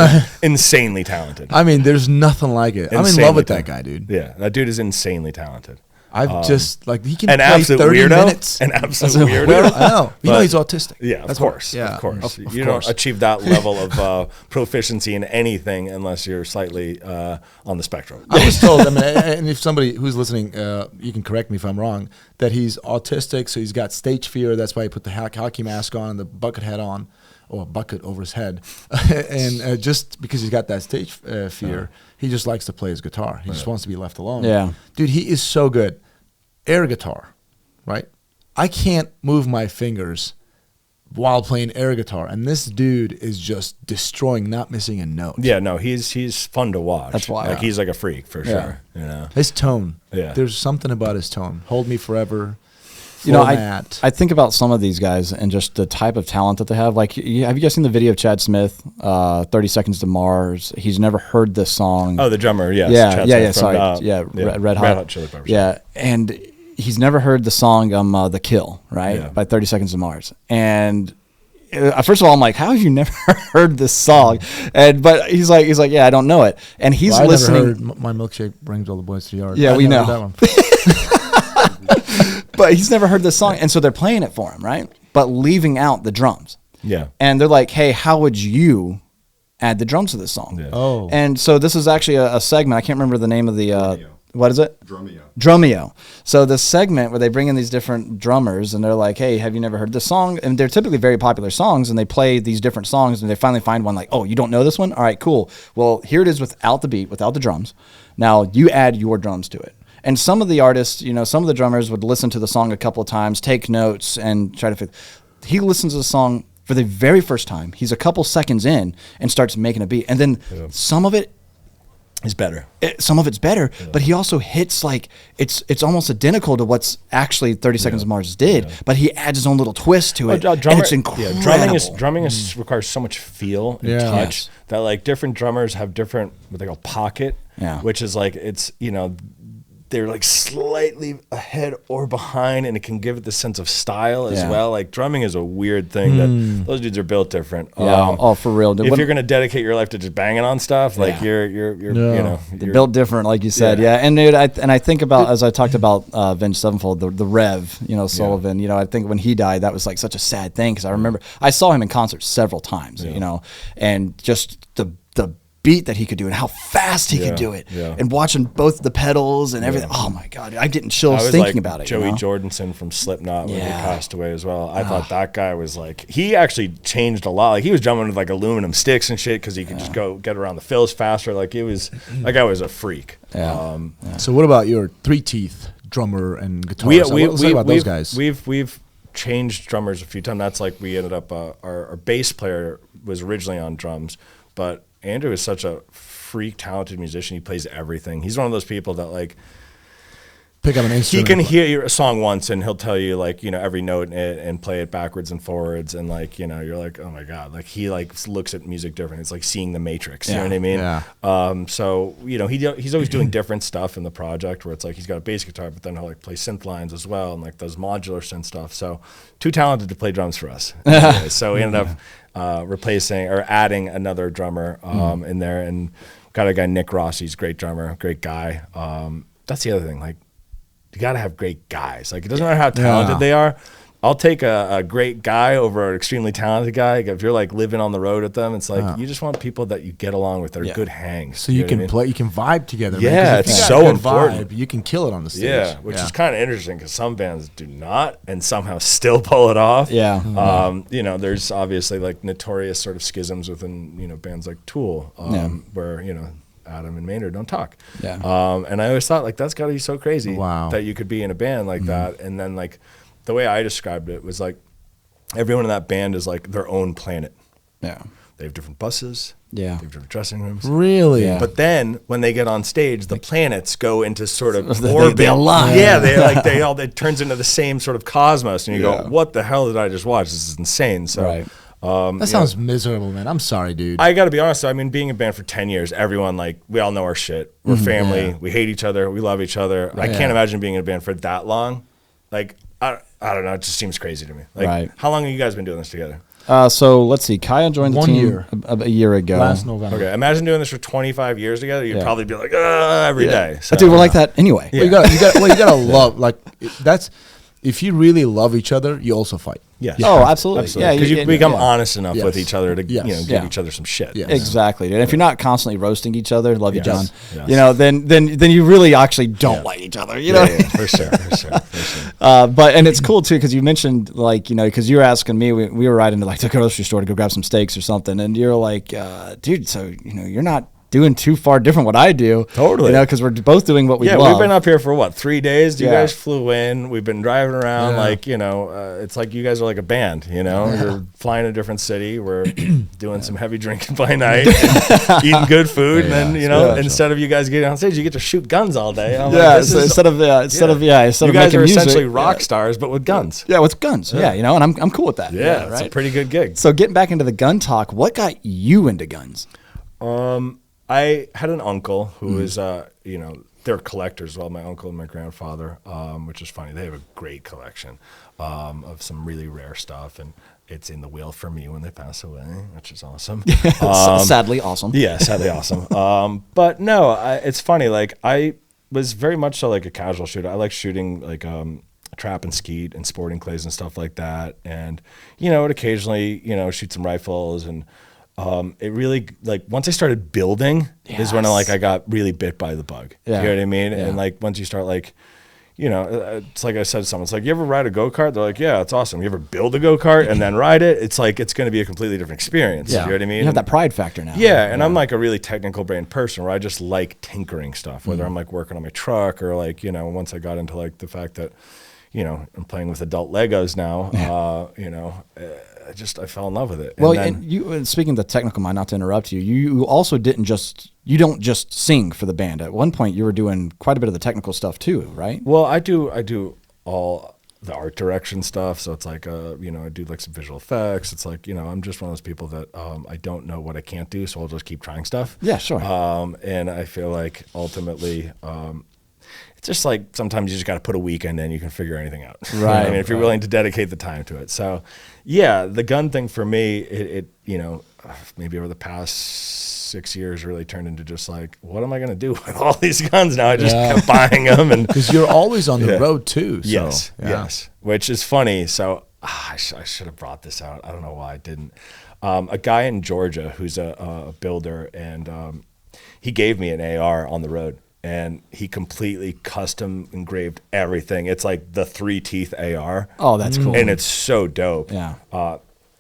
insanely talented. I mean, there's nothing like it. I'm in Insanely love with that talented. guy, dude. Yeah, that dude is insanely talented. I've just he can An play absolute 30 weirdo. minutes. An absolute weirdo. I know. You know But- he's autistic. Yeah, of That's course. what- Of course. Of You course. don't achieve that level of proficiency in anything unless you're slightly on the spectrum. I was told, I mean, and if somebody who's listening, you can correct me if I'm wrong, that he's autistic, so he's got stage fear. That's why he put the hockey mask on and the bucket hat on, or a bucket over his head. And just because he's got that stage fear, he just likes to play his guitar. He just wants to be left alone. Yeah. Dude, he is so good. Air guitar, right? I can't move my fingers while playing air guitar, and this dude is just destroying, not missing a note. Yeah, no, he's fun to watch. That's why. Like he's like a freak for sure. You know. His tone. Yeah. There's something about his tone. Hold Me Forever. I think about some of these guys and just the type of talent that they have. Like, have you guys seen the video of Chad Smith, 30 Seconds to Mars? He's never heard this song. Oh, the drummer, yes. Yeah, Chad sorry. Smith Red Hot. Chili Peppers. Yeah, and he's never heard the song The Kill, right, Yeah. by 30 Seconds to Mars. And first of all, I'm like, how have you never heard this song? But he's like, yeah, I don't know it. And he's Well, listening. I never heard My Milkshake Brings All the Boys to the Yard. Yeah, I we never know. heard that one. But he's never heard this song, and so they're playing it for him, right? But leaving out the drums. Yeah. And they're like, hey, how would you add the drums to this song? Yeah. Oh. And so this is actually a segment. I can't remember the name of the what is it? Drumeo. Drumeo. So the segment where they bring in these different drummers and they're like, hey, have you never heard this song? And they're typically very popular songs, and they play these different songs, and they finally find one like, oh, you don't know this one? All right, cool. Well, here it is without the beat, without the drums. Now you add your drums to it. And some of the artists, some of the drummers would listen to the song a couple of times, take notes, and try to he listens to the song for the very first time. He's a couple seconds in and starts making a beat. And then some of it It's better. some of it's better, but he also hits like it's almost identical to what's actually 30 Seconds to Mars did, but he adds his own little twist to it, and it's incredible. Drumming requires so much feel and touch Yes. that like different drummers have different what they call pocket, Yeah. which is like it's they're like slightly ahead or behind, and it can give it the sense of style as Yeah. well. Like drumming is a weird thing that those dudes are built different. Yeah, for real. If you're gonna dedicate your life to just banging on stuff, like you're They're you're built different, like you said. Yeah, and dude, I think about, as I talked about Avenged Sevenfold, the Rev, Sullivan. I think when he died, that was like such a sad thing, because I remember I saw him in concert several times. And just the beat that he could do and how fast he could do it, and watching both the pedals and everything. Oh my God, I'm getting chills thinking like about it. Joey Jordison from Slipknot when he Yeah. passed away as well. I thought that guy was like, he actually changed a lot. Like he was jumping with like aluminum sticks and shit because he could just go get around the fills faster. Like that guy was a freak. So what about your 3Teeth drummer and guitarist? Let's talk about those guys. We've changed drummers a few times. That's like we ended up, our bass player was originally on drums, but Andrew is such a freak talented musician. He plays everything. He's one of those people that like, pick up an instrument. he can hear a song once and he'll tell you like, you know, every note in it and play it backwards and forwards. And like, you know, you're like, oh my God, like he like looks at music different. It's like seeing the Matrix, you know what I mean? Yeah. So, you know, he's always doing different stuff in the project where it's like, he's got a bass guitar, but then he'll like play synth lines as well. And like those modular synth stuff. So too talented to play drums for us. Anyway, so we ended up replacing or adding another drummer in there, and got a guy, Nick Rossi. He's a great drummer, great guy. That's the other thing. Like, you got to have great guys. Like, it doesn't matter how talented they are. I'll take a great guy over an extremely talented guy. Like, if you're like living on the road with them, it's like you just want people that you get along with that are good hangs. So you can play, you can vibe together. Yeah, man. it's so important. You can kill it on the stage. Yeah, which is kind of interesting because some bands do not and somehow still pull it off. Yeah. You know, there's obviously like notorious sort of schisms within, you know, bands like Tool, where, you know, Adam and Maynard don't talk. Yeah. And I always thought like that's got to be so crazy that you could be in a band like that. And then like the way I described it was like everyone in that band is like their own planet. Yeah. They have different buses. Yeah. They have different dressing rooms. Really? Yeah. But then when they get on stage, the planets go into sort of orbit. They align. Yeah, it turns into the same sort of cosmos, and you go, "What the hell did I just watch? This is insane." So, that sounds miserable, man. I'm sorry, dude. I got to be honest. I mean, being a band for 10 years, everyone like we all know our shit. We're family. We hate each other. We love each other. I can't imagine being in a band for that long. Like I don't know. It just seems crazy to me. Like, how long have you guys been doing this together? So let's see. Kaya joined the 1 team year. a year ago. Last November. Okay, imagine doing this for 25 years together. You'd probably be like, every day. So, Dude, we're like that anyway. Well, you gotta love, like, that's, if you really love each other, you also fight. Yes. Oh, absolutely. Yeah, because you become honest enough with each other to Yes. you know give each other some shit. Yes. Exactly. And if you're not constantly roasting each other, love you, John. Yes. You know, then you really actually don't like each other. You know. Yeah, for sure. But and it's cool too because you mentioned like, you know, because you were asking me, we were riding to like the grocery store to go grab some steaks or something, and you're like, dude, so you know you're not doing too far different what I do. Totally. You know, because we're both doing what we love. Yeah, we've been up here for what, 3 days? You guys flew in. We've been driving around like, you know, it's like you guys are like a band, you know? You're flying to a different city. We're doing some heavy drinking by night, and eating good food, and then, you know, instead of you guys getting on stage, you get to shoot guns all day. So instead of you guys are music, essentially rock stars, but with guns. Yeah, with guns. Yeah, you know, and I'm cool with that. Yeah, it's right? a pretty good gig. So getting back into the gun talk, what got you into guns? I had an uncle who was, you know, they're collectors as well, my uncle and my grandfather, which is funny. They have a great collection of some really rare stuff, and it's in the will for me when they pass away, which is awesome. Sadly awesome. Yeah, sadly awesome. But no, it's funny. Like, I was very much so like a casual shooter. I like shooting like trap and skeet and sporting clays and stuff like that. And, you know, would occasionally, you know, shoot some rifles, and it really, like, once I started building is when I got really bit by the bug. Yeah. You know what I mean? Yeah. And like, once you start like, you know, it's like I said to someone, it's like, you ever ride a go-kart? They're like, yeah, it's awesome. You ever build a go-kart and then ride it? It's like, it's going to be a completely different experience. Yeah. You know what I mean? You have that pride factor now. Yeah. And I'm like a really technical brain person where I just like tinkering stuff, whether I'm like working on my truck or like, you know, once I got into like the fact that, you know, I'm playing with adult Legos now, you know, I fell in love with it. Well, and you, speaking of the technical mind, not to interrupt you, you also don't just sing for the band. At one point, you were doing quite a bit of the technical stuff too, right? Well, I do all the art direction stuff. So it's like, you know, I do like some visual effects. It's like, you know, I'm just one of those people that I don't know what I can't do, so I'll just keep trying stuff. Yeah, sure. And I feel like ultimately, it's just like sometimes you just got to put a weekend in, you can figure anything out. Right. I mean, if you're willing to dedicate the time to it. So, yeah, the gun thing for me, it you know, maybe over the past 6 years really turned into just like, what am I going to do with all these guns now? I just kept buying them. And because you're always on the road too. So, yes. Which is funny. So I should have brought this out. I don't know why I didn't. A guy in Georgia who's a builder, and he gave me an AR on the road. And he completely custom engraved everything. It's like the 3Teeth AR. Oh, that's cool. And it's so dope. Yeah.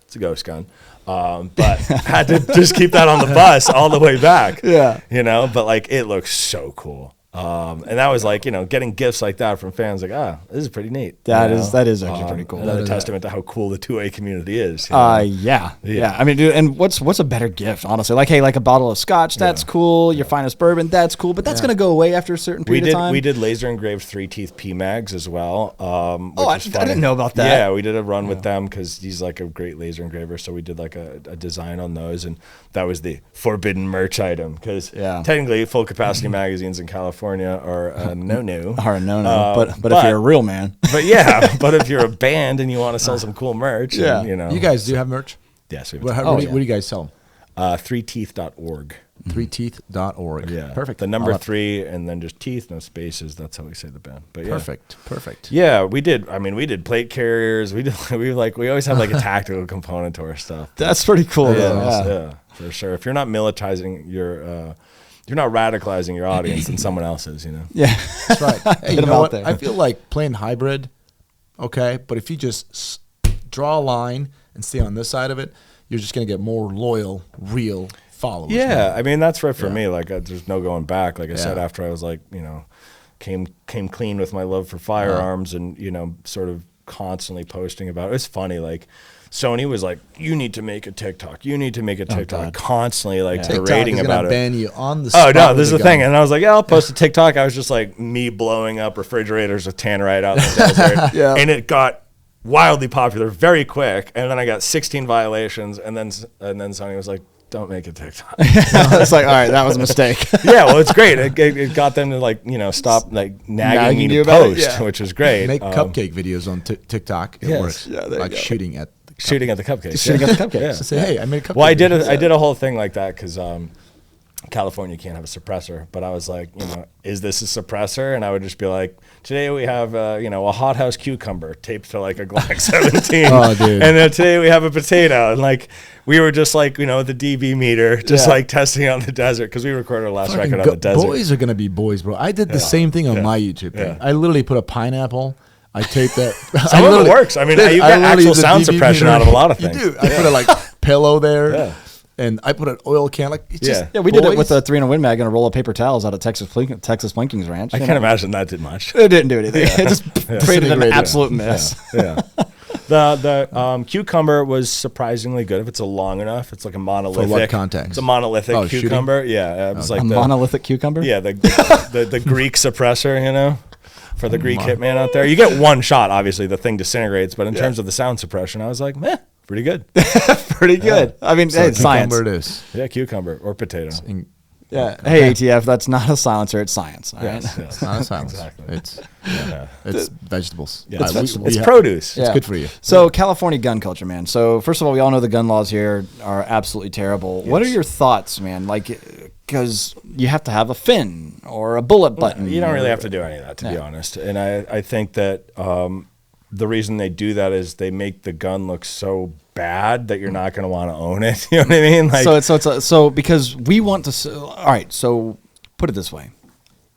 It's a ghost gun. But had to just keep that on the bus all the way back. Yeah. You know, but like it looks so cool. And that was like, getting gifts like that from fans, like, this is pretty neat. That is actually pretty cool. Another testament to how cool the 2A community is. Yeah. I mean, dude, and what's a better gift, honestly? Like, hey, like a bottle of scotch, that's cool. Your finest bourbon, that's cool. But that's going to go away after a certain period of time. We did laser engraved 3Teeth PMags as well. I didn't know about that. Yeah, we did a run with them because he's like a great laser engraver. So we did like a design on those, and that was the forbidden merch item because technically full capacity magazines in California are a no-no. But if you're a real man. But if you're a band and you want to sell some cool merch, you guys do have merch? Yes, we have. What do you guys sell? 3teeth.org. 3teeth.org. Yeah, perfect. The number 3 and then just teeth, no spaces. That's how we say the band. But perfect. Yeah, we did. I mean, we did plate carriers. We always have like a tactical component to our stuff. That's pretty cool. Yeah, for sure. If you're not militarizing you're not radicalizing your audience, then someone else is. Yeah, that's right. Hey, you know what? I feel like playing hybrid. Okay, but if you just draw a line and stay on this side of it, you're just gonna get more loyal, real followers. Yeah, I mean that's right for me. Like there's no going back. Like I said, after I was like came clean with my love for firearms and sort of constantly posting about it. It's funny, like Sony was like, you need to make a TikTok. You need to make a TikTok. Constantly like berating about it. Ban you on the spot. Oh no, this is the thing. And I was like, I'll post a TikTok. I was just like me blowing up refrigerators with tannerite out in the desert. And it got wildly popular very quick. And then I got 16 violations. And then Sony was like, don't make a TikTok. It's like, all right, that was a mistake. Yeah, well, it's great. It got them to stop nagging me to post, which is great. Make cupcake videos on TikTok. It works. Yeah, like shooting at the cupcakes. Shooting at the cupcakes. Yeah. So say, hey, I made a cupcake. Well, I did a whole thing like that because California can't have a suppressor. But I was like, is this a suppressor? And I would just be like, today we have a hothouse cucumber taped to like a Glock 17. Oh, dude. And then today we have a potato. And like we were just like the DB meter, just like testing on the desert because we recorded our last record on the desert. Boys are gonna be boys, bro. I did the same thing on my YouTube thing. I literally put a pineapple. I taped that. Some of it works. I mean, you get actual sound suppression out of a lot of things. You do. I put a like pillow there. Yeah. And I put an oil can. Like, it's just we did it with a 300 Win Mag and a roll of paper towels out at Texas Blinkings Ranch. I can't imagine that did much. It didn't do anything. It just created an absolute mess. Yeah. The cucumber was surprisingly good. If it's long enough, it's like a monolithic. For what context? It's a monolithic cucumber. Shooting? Yeah, it was like a monolithic cucumber. Yeah, the Greek suppressor. For the Greek hitman out there, you get one shot. Obviously, the thing disintegrates. But in terms of the sound suppression, I was like, meh. Pretty good. Pretty good. I mean, so it's science. Cucumber it is. Yeah, cucumber or potato. Yeah. Hey, ATF, that's not a silencer. It's science. All right? Yes. It's not a silencer. Exactly. It's vegetables. Yeah, it's vegetables. It's produce. It's good for you. So California gun culture, man. So first of all, we all know the gun laws here are absolutely terrible. Yes. What are your thoughts, man? Like, because you have to have a fin or a bullet button. You don't really have to do any of that, to be honest. And I think that the reason they do that is they make the gun look so bad that you're not going to want to own it. You know what I mean? Like, so because we want to. All right. So put it this way: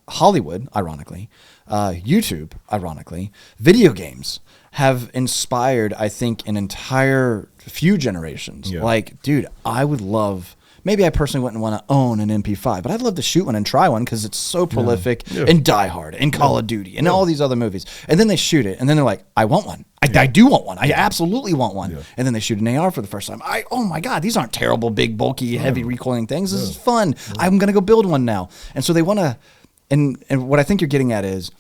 Hollywood, ironically, YouTube, ironically, video games have inspired, I think, an entire few generations. Yeah. Like, dude, I would love. Maybe I personally wouldn't want to own an MP5, but I'd love to shoot one and try one because it's so prolific in Die Hard, in Call of Duty, and all these other movies. And then they shoot it, and then they're like, I want one. I do want one. I absolutely want one. Yeah. And then they shoot an AR for the first time. Oh my God, these aren't terrible, big, bulky, heavy recoiling things. This is fun. I'm going to go build one now. And so they want to, and what I think you're getting at is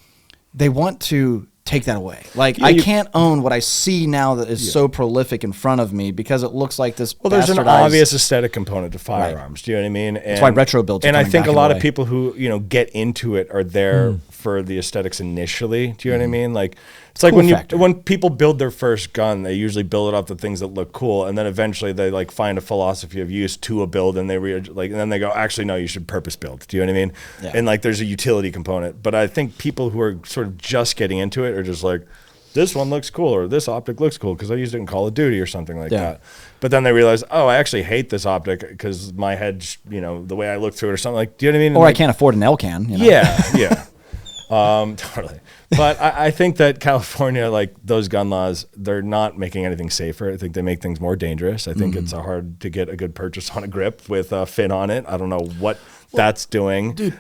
they want to take that away. Like, I can't own what I see now that is so prolific in front of me because it looks like this. Well, there's an obvious aesthetic component to firearms. Right. Do you know what I mean? And that's why retro builds. And I think a lot of people who get into it are there for the aesthetics initially. Do you know what I mean? Like, it's like when people build their first gun, they usually build it off the things that look cool, and then eventually they like find a philosophy of use to a build, and and then they go, actually no, you should purpose build. Do you know what I mean? Yeah. And like there's a utility component, but I think people who are sort of just getting into it are just like, this one looks cool or this optic looks cool because I used it in Call of Duty or something like that. But then they realize, oh, I actually hate this optic because my head, the way I look through it or something like. Do you know what I mean? Or I can't afford an L-can. Yeah. Totally. But I think that California, like those gun laws, they're not making anything safer. I think they make things more dangerous. I think it's hard to get a good purchase on a grip with a fin on it. I don't know what that's doing. Dude,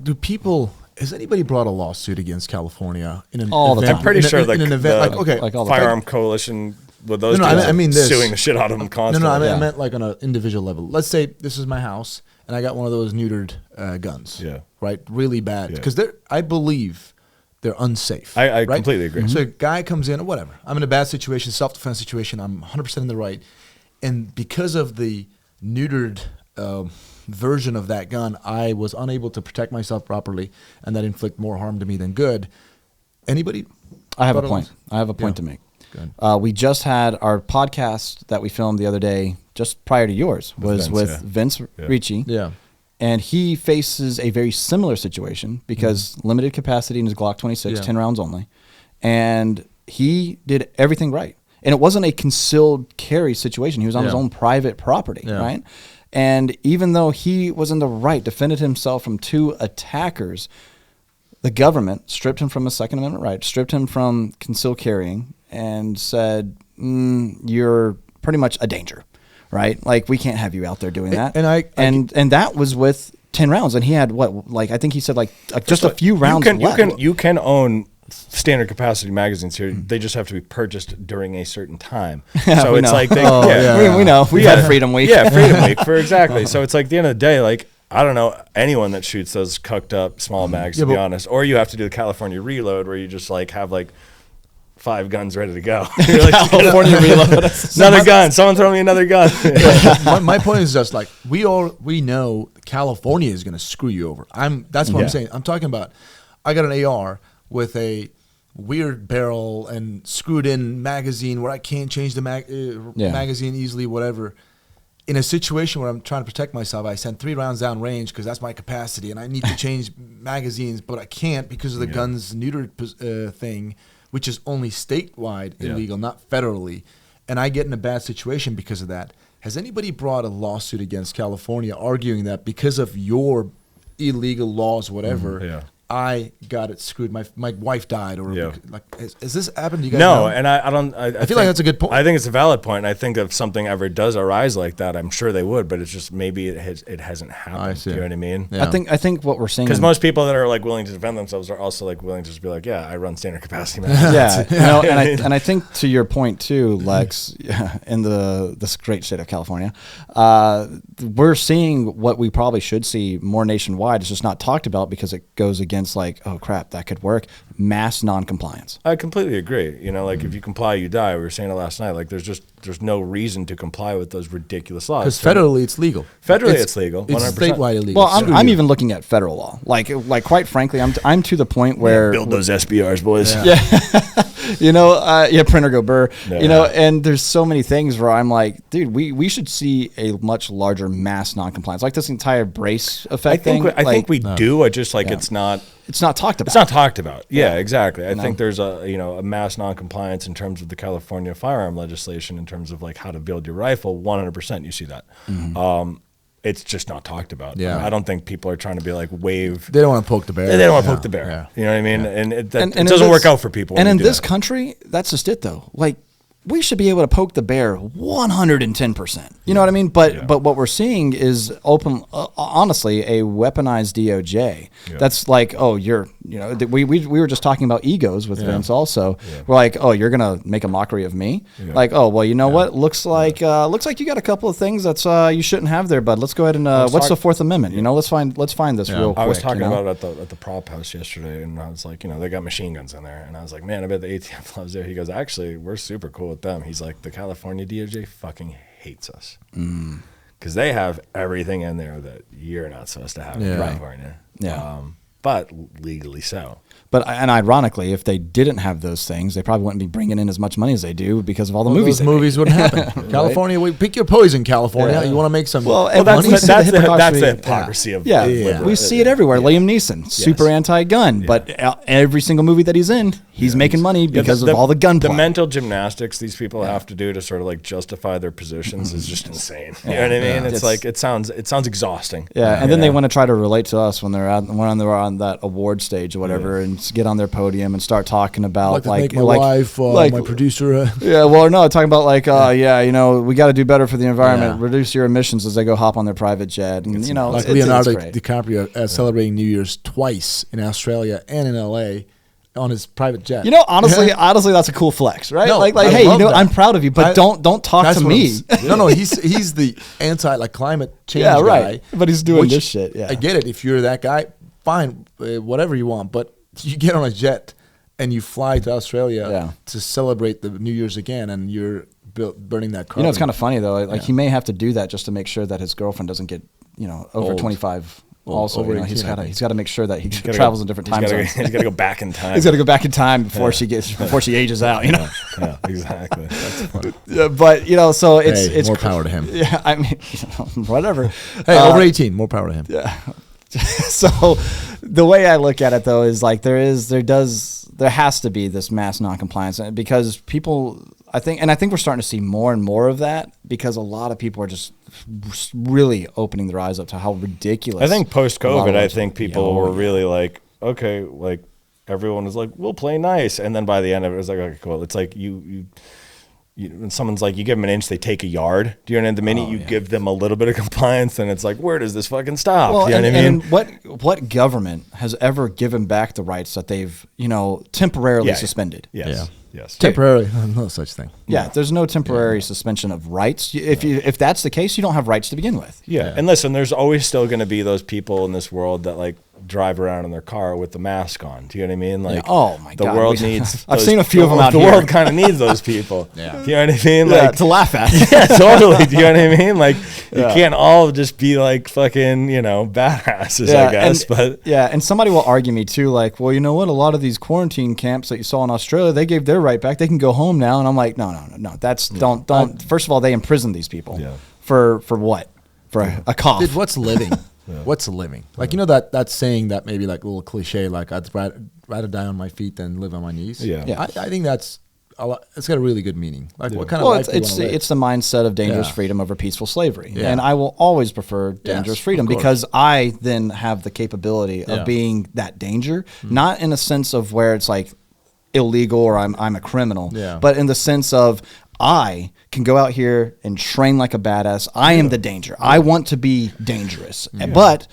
do people Has anybody brought a lawsuit against California in an All the event? time. I'm pretty sure in an event, like all the Firearm Coalition with those No, dudes I mean this. suing the shit out of them constantly. I meant like on an individual level. Let's say this is my house, and I got one of those neutered guns. Yeah. Right? Really bad. Because I believe they're unsafe. I right? completely agree. So a guy comes in, or whatever. I'm in a bad situation, self-defense situation. I'm 100% in the right. And because of the neutered version of that gun, I was unable to protect myself properly, and that inflict more harm to me than good. Anybody? I have a point. I have a point to make. We just had our podcast that we filmed the other day, just prior to yours, was with Vince Ricci. Yeah. And he faces a very similar situation because limited capacity in his Glock 26, 10 rounds only. And he did everything right. And it wasn't a concealed carry situation. He was on his own private property, right? And even though he was in the right, defended himself from 2 attackers, the government stripped him from his Second Amendment right, stripped him from concealed carrying, and said, you're pretty much a danger, right? Like, we can't have you out there doing that. And that was with 10 rounds. And he had, I think he said, just a few rounds left. You can own standard capacity magazines here. They just have to be purchased during a certain time. So it's like we know. We had Freedom Week. Yeah, Freedom Week exactly. So it's like at the end of the day, like, I don't know anyone that shoots those cucked up small mags, to be honest. Or you have to do the California reload where you just like have like 5 guns ready to go. Like, California reload. Another gun. Someone throw me another gun. my point is just like we know California is going to screw you over. That's what I'm saying. I'm talking about. I got an AR with a weird barrel and screwed in magazine where I can't change the magazine easily, whatever. In a situation where I'm trying to protect myself, I send 3 rounds down range because that's my capacity, and I need to change magazines, but I can't because of the guns neutered thing, which is only statewide illegal, not federally. And I get in a bad situation because of that. Has anybody brought a lawsuit against California arguing that because of your illegal laws, whatever, I got it screwed. My wife died, or has this happened to you guys? No, know? and I don't. I feel like that's a good point. I think it's a valid point. And I think if something ever does arise like that, I'm sure they would. But it's just maybe it hasn't happened. I see. You know what I mean? Yeah. I think what we're seeing, because most people that are like willing to defend themselves are also like willing to just be like, yeah, I run standard capacity magazines. And I think to your point too, Lex, in this great state of California, we're seeing what we probably should see more nationwide. It's just not talked about because it goes against like, oh crap, that could work. Mass non-compliance. I completely agree. You know, like if you comply, you die. We were saying it last night. Like there's no reason to comply with those ridiculous laws. Because federally, it's legal. Federally, it's legal. 100%. It's statewide illegal. Well, I'm even looking at federal law. Like quite frankly, I'm to the point where build those SBRs, boys. Printer go burr. And there's so many things where I'm like, dude, we should see a much larger mass non-compliance, like this entire brace effect thing. I think we do. I just like it's not talked about. It's not talked about. Yeah, exactly. I think there's a mass non-compliance in terms of the California firearm legislation in terms of like how to build your rifle. 100% you see that. It's just not talked about. Yeah. I don't think people are trying to be like wave. They don't want to poke the bear. They don't want to poke the bear. Yeah. You know what I mean? And it doesn't work out for people. And in this country, that's just it though. Like, we should be able to poke the bear 110%. You know what I mean? But what we're seeing is honestly, a weaponized DOJ. Yeah. That's like, we were just talking about egos with Vince also. Yeah. We're like, oh, you're gonna make a mockery of me? Yeah. Like, oh, well, you know what? Looks like you got a couple of things that's you shouldn't have there, bud. Let's go ahead and what's the Fourth Amendment? You know, let's find this real quick. I was talking about it at the prop house yesterday, and I was like, they got machine guns in there, and I was like, man, I bet the ATF loves there. He goes, actually, we're super cool with them. He's like, the California DOJ fucking hates us because they have everything in there that you're not supposed to have in California. Yeah, but legally so. And ironically, if they didn't have those things, they probably wouldn't be bringing in as much money as they do because of all the movies. Those movies wouldn't happen. California, pick your poison, California. You want to make some that's the hypocrisy of we see it everywhere. Liam Neeson, super anti-gun, but every single movie that he's in, he's making money because of all the gun plot. The mental gymnastics these people have to do to sort of like justify their positions is just insane. You know what I mean? It's like it sounds exhausting. Yeah, and then they want to try to relate to us when they're on on that award stage or whatever and get on their podium and start talking about like my wife, my producer. Yeah, well, no, talking about like, we got to do better for the environment, reduce your emissions as they go hop on their private jet, and like Leonardo DiCaprio celebrating New Year's twice in Australia and in LA. On his private jet. Honestly, that's a cool flex, right? No, hey, I'm proud of you, but don't talk to me. No, he's the anti climate change guy. Right. But he's doing this shit. Yeah, I get it. If you're that guy, fine, whatever you want. But you get on a jet and you fly to Australia to celebrate the New Year's again, and you're burning that carbon. It's kind of funny though. Like he may have to do that just to make sure that his girlfriend doesn't get over 25. Also, he's got to make sure that he travels in different time zones. He's got to go back in time. He's got to go back in time before she ages out. Yeah, exactly. That's funny. But so it's more power to him. Yeah, I mean, whatever. Hey, over 18, more power to him. Yeah. So the way I look at it though is like there has to be this mass noncompliance because people. I think we're starting to see more and more of that because a lot of people are just really opening their eyes up to how ridiculous. I think post-COVID, I think people were really like, okay, like everyone was like, we'll play nice. And then by the end of it, it was like, okay, cool. It's like when someone's like, you give them an inch, they take a yard. Do you know what I mean? The minute you give them a little bit of compliance, then it's like, where does this fucking stop? Well, you know what I mean? And what government has ever given back the rights that they've, temporarily suspended? Yes. Yeah. Yes. Temporarily, no such thing. Yeah, there's no temporary suspension of rights. If that's the case, you don't have rights to begin with. Yeah. And listen, there's always still going to be those people in this world that like drive around in their car with the mask on. Do you know what I mean? Like, oh my God, the world needs. I've seen a few of them out here. here. The world kind of needs those people. Yeah. Do you know what I mean? Like to laugh at. Yeah, totally. Do you know what I mean? Like you can't all just be like fucking, badasses, I guess. And somebody will argue me too, like, well, you know what? A lot of these quarantine camps that you saw in Australia, they gave their right back. They can go home now. And I'm like, no. That's don't. First of all, they imprisoned these people for what? For a cough. Dude, what's living? What's living? Like, that saying that maybe like a little cliche, like I'd rather die on my feet than live on my knees. Yeah. I think that's it's got a really good meaning. Like what kind of life do you want to live? It's the mindset of dangerous freedom over peaceful slavery. Yeah. And I will always prefer dangerous freedom because I then have the capability of being that danger, not in a sense of where it's like illegal or I'm a criminal, but in the sense of I can go out here and train like a badass. I am the danger. I want to be dangerous, but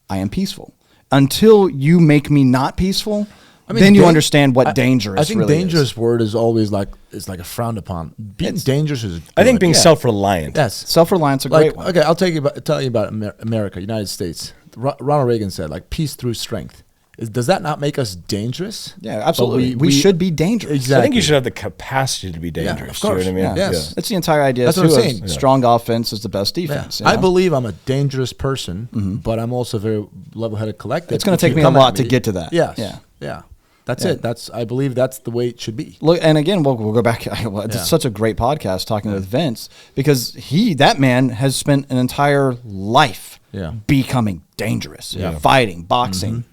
I am peaceful. Until you make me not peaceful, then you understand what dangerous really is. I think dangerous word is always like a frowned upon. Being dangerous is good. I think being self-reliant. Yes. Self-reliance is a great one. Okay, I'll tell you about America, United States. Ronald Reagan said, like, peace through strength. Does that not make us dangerous? Yeah, absolutely. We should be dangerous. Exactly. I think you should have the capacity to be dangerous. Yeah, of course. You know what I mean? Yes. That's the entire idea. That's what I'm saying. Strong offense is the best defense. I believe I'm a dangerous person, but I'm also very level-headed, collected. It's going to take me a lot to get to that. Yes. Yeah. That's it. I believe that's the way it should be. Look, and again, we'll go back. It's such a great podcast talking with Vince because that man has spent an entire life becoming dangerous, fighting, boxing,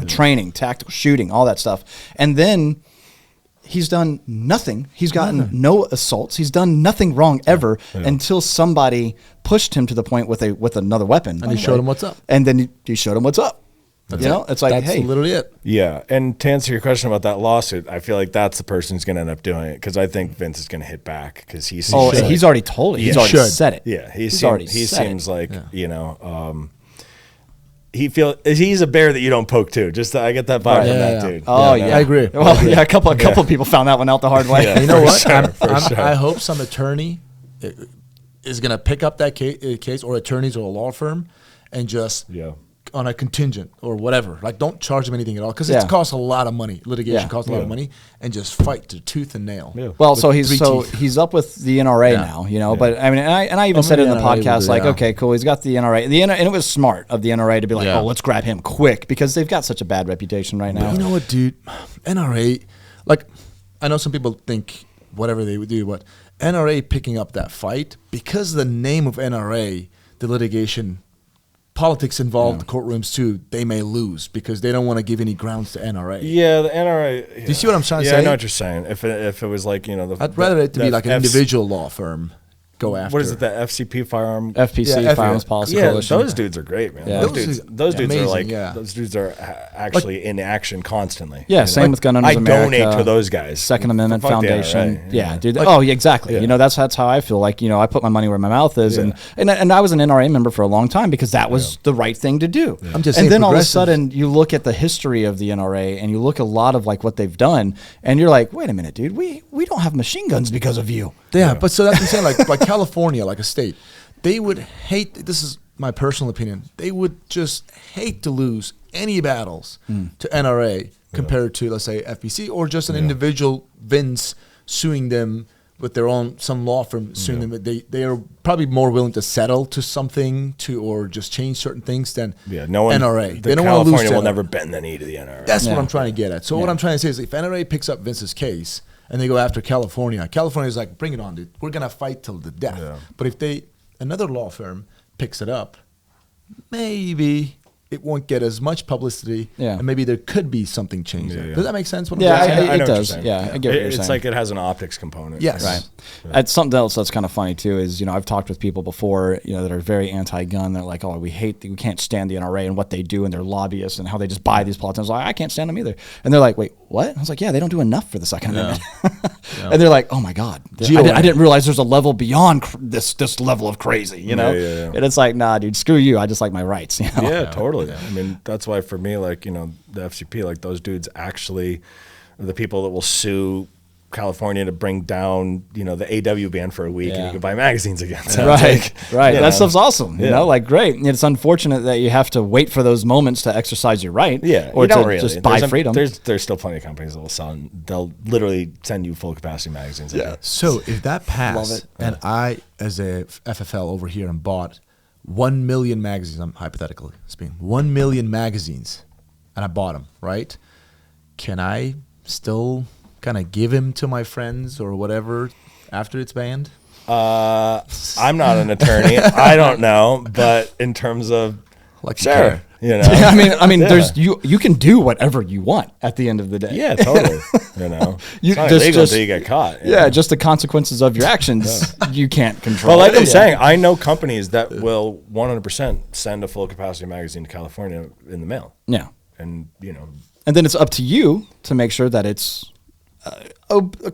training, tactical shooting, all that stuff. And then he's done nothing. He's gotten no assaults. He's done nothing wrong ever until somebody pushed him to the point with another weapon. And he showed him what's up. And then he showed him what's up. It's like, that's literally it. Yeah, and to answer your question about that lawsuit, I feel like that's the person who's going to end up doing it because I think Vince is going to hit back because he's already told it. He's already said it. Yeah, he seems like he's a bear that you don't poke to. Just I get that vibe from that dude. Oh yeah, I agree. Well, a couple people found that one out the hard way. You know what? I hope some attorney is going to pick up that case or attorneys or a law firm and just on a contingent or whatever. Like, don't charge them anything at all because it costs a lot of money. Litigation costs a lot of money, and just fight to tooth and nail. Yeah. Well, so he's up with the NRA now, But I mean, and I even said it in the podcast, like, okay, cool, he's got the NRA. And it was smart of the NRA to be like, oh, let's grab him quick because they've got such a bad reputation right now. But you know what, dude? NRA, like, I know some people think whatever they would do, but NRA picking up that fight because the name of NRA, the litigation. Politics involved, courtrooms too, they may lose because they don't want to give any grounds to NRA. Yeah, the NRA. Do you see what I'm trying to say? Yeah, I know what you're saying. If it was like, I'd rather it to be like an individual law firm go after. What is it? The FCP firearm. FPC Firearms Policy Yeah, Coalition. those dudes are great, man. Yeah. Those dudes amazing, are like yeah. those dudes are actually in action constantly. Yeah, same with Gun Owners I America. donate to those guys. Second Amendment Fuck the Foundation. NRA, Yeah, dude. Oh, yeah, exactly. Yeah. You know, that's how I feel. Like, you know, I put my money where my mouth is, Yeah. and I was an NRA member for a long time because that was the right thing to do. I'm just and saying then all of a progressives- sudden, you look at the history of the NRA, and you look at a lot of like what they've done, and you're like, wait a minute, dude, we don't have machine guns because of you. Yeah, but so that's what I'm saying. Like California, like a state, they would hate. This is my personal opinion. They would just hate to lose any battles to NRA compared to, let's say, FPC or just an individual Vince suing them with their own, some law firm suing them. They are probably more willing to settle to something or just change certain things than no one, NRA. The They don't want to lose. California to will NRA. never bend the knee to the NRA. That's what Yeah. I'm trying to get at. So what I'm trying to say is, if NRA picks up Vince's case and they go after California, California's like, bring it on, dude. We're gonna fight till the death. Yeah. But if another law firm picks it up, maybe it won't get as much publicity. Yeah. And maybe there could be something changed. Yeah, there. yeah. Does that make sense? What Yeah, I'm saying? I know it what you're does. saying. Yeah, I get what you're It's saying. like it has an optics component. Yes. Right. It's something else that's kind of funny too is, you know, I've talked with people before, you know, that are very anti-gun. They're like, oh, we can't stand the NRA and what they do and their lobbyists and how they just buy these politicians. Like, I can't stand them either. And they're like, wait, what? I was like, yeah, they don't do enough for the Second Amendment. And they're like, oh my God, I didn't realize there's a level beyond this level of crazy, you know? Yeah. And it's like, nah, dude, screw you. I just like my rights. You know? Yeah, totally. I mean, that's why for me, like, you know, the FCP, like those dudes actually are the people that will sue California to bring down, you know, the AW ban for a week and you can buy magazines again. So Right. it's like, Right. you That know. stuff's awesome. You Yeah. know, like great. And it's unfortunate that you have to wait for those moments to exercise your right. Yeah, Or you don't to really. just buy freedom. There's still plenty of companies that will sell. They'll literally send you full capacity magazines. Yeah. So if that passed, Love it. and I, as a FFL over here, and bought 1 million magazines, I'm hypothetically speaking, 1 million magazines, and I bought them, right? Can I still kind of give him to my friends or whatever after it's banned? I'm not an attorney. I don't know, but in terms of Like, sure, you know. Yeah, I mean, Yeah. there's you can do whatever you want at the end of the day. Yeah, totally. You know, You it's not just- illegal just- until you get caught. you Yeah, know? just the consequences of your actions you can't control. Well, like I'm Yeah. saying, I know companies that will 100% send a full capacity magazine to California in the mail, Yeah. and you know, And then it's up to you to make sure that it's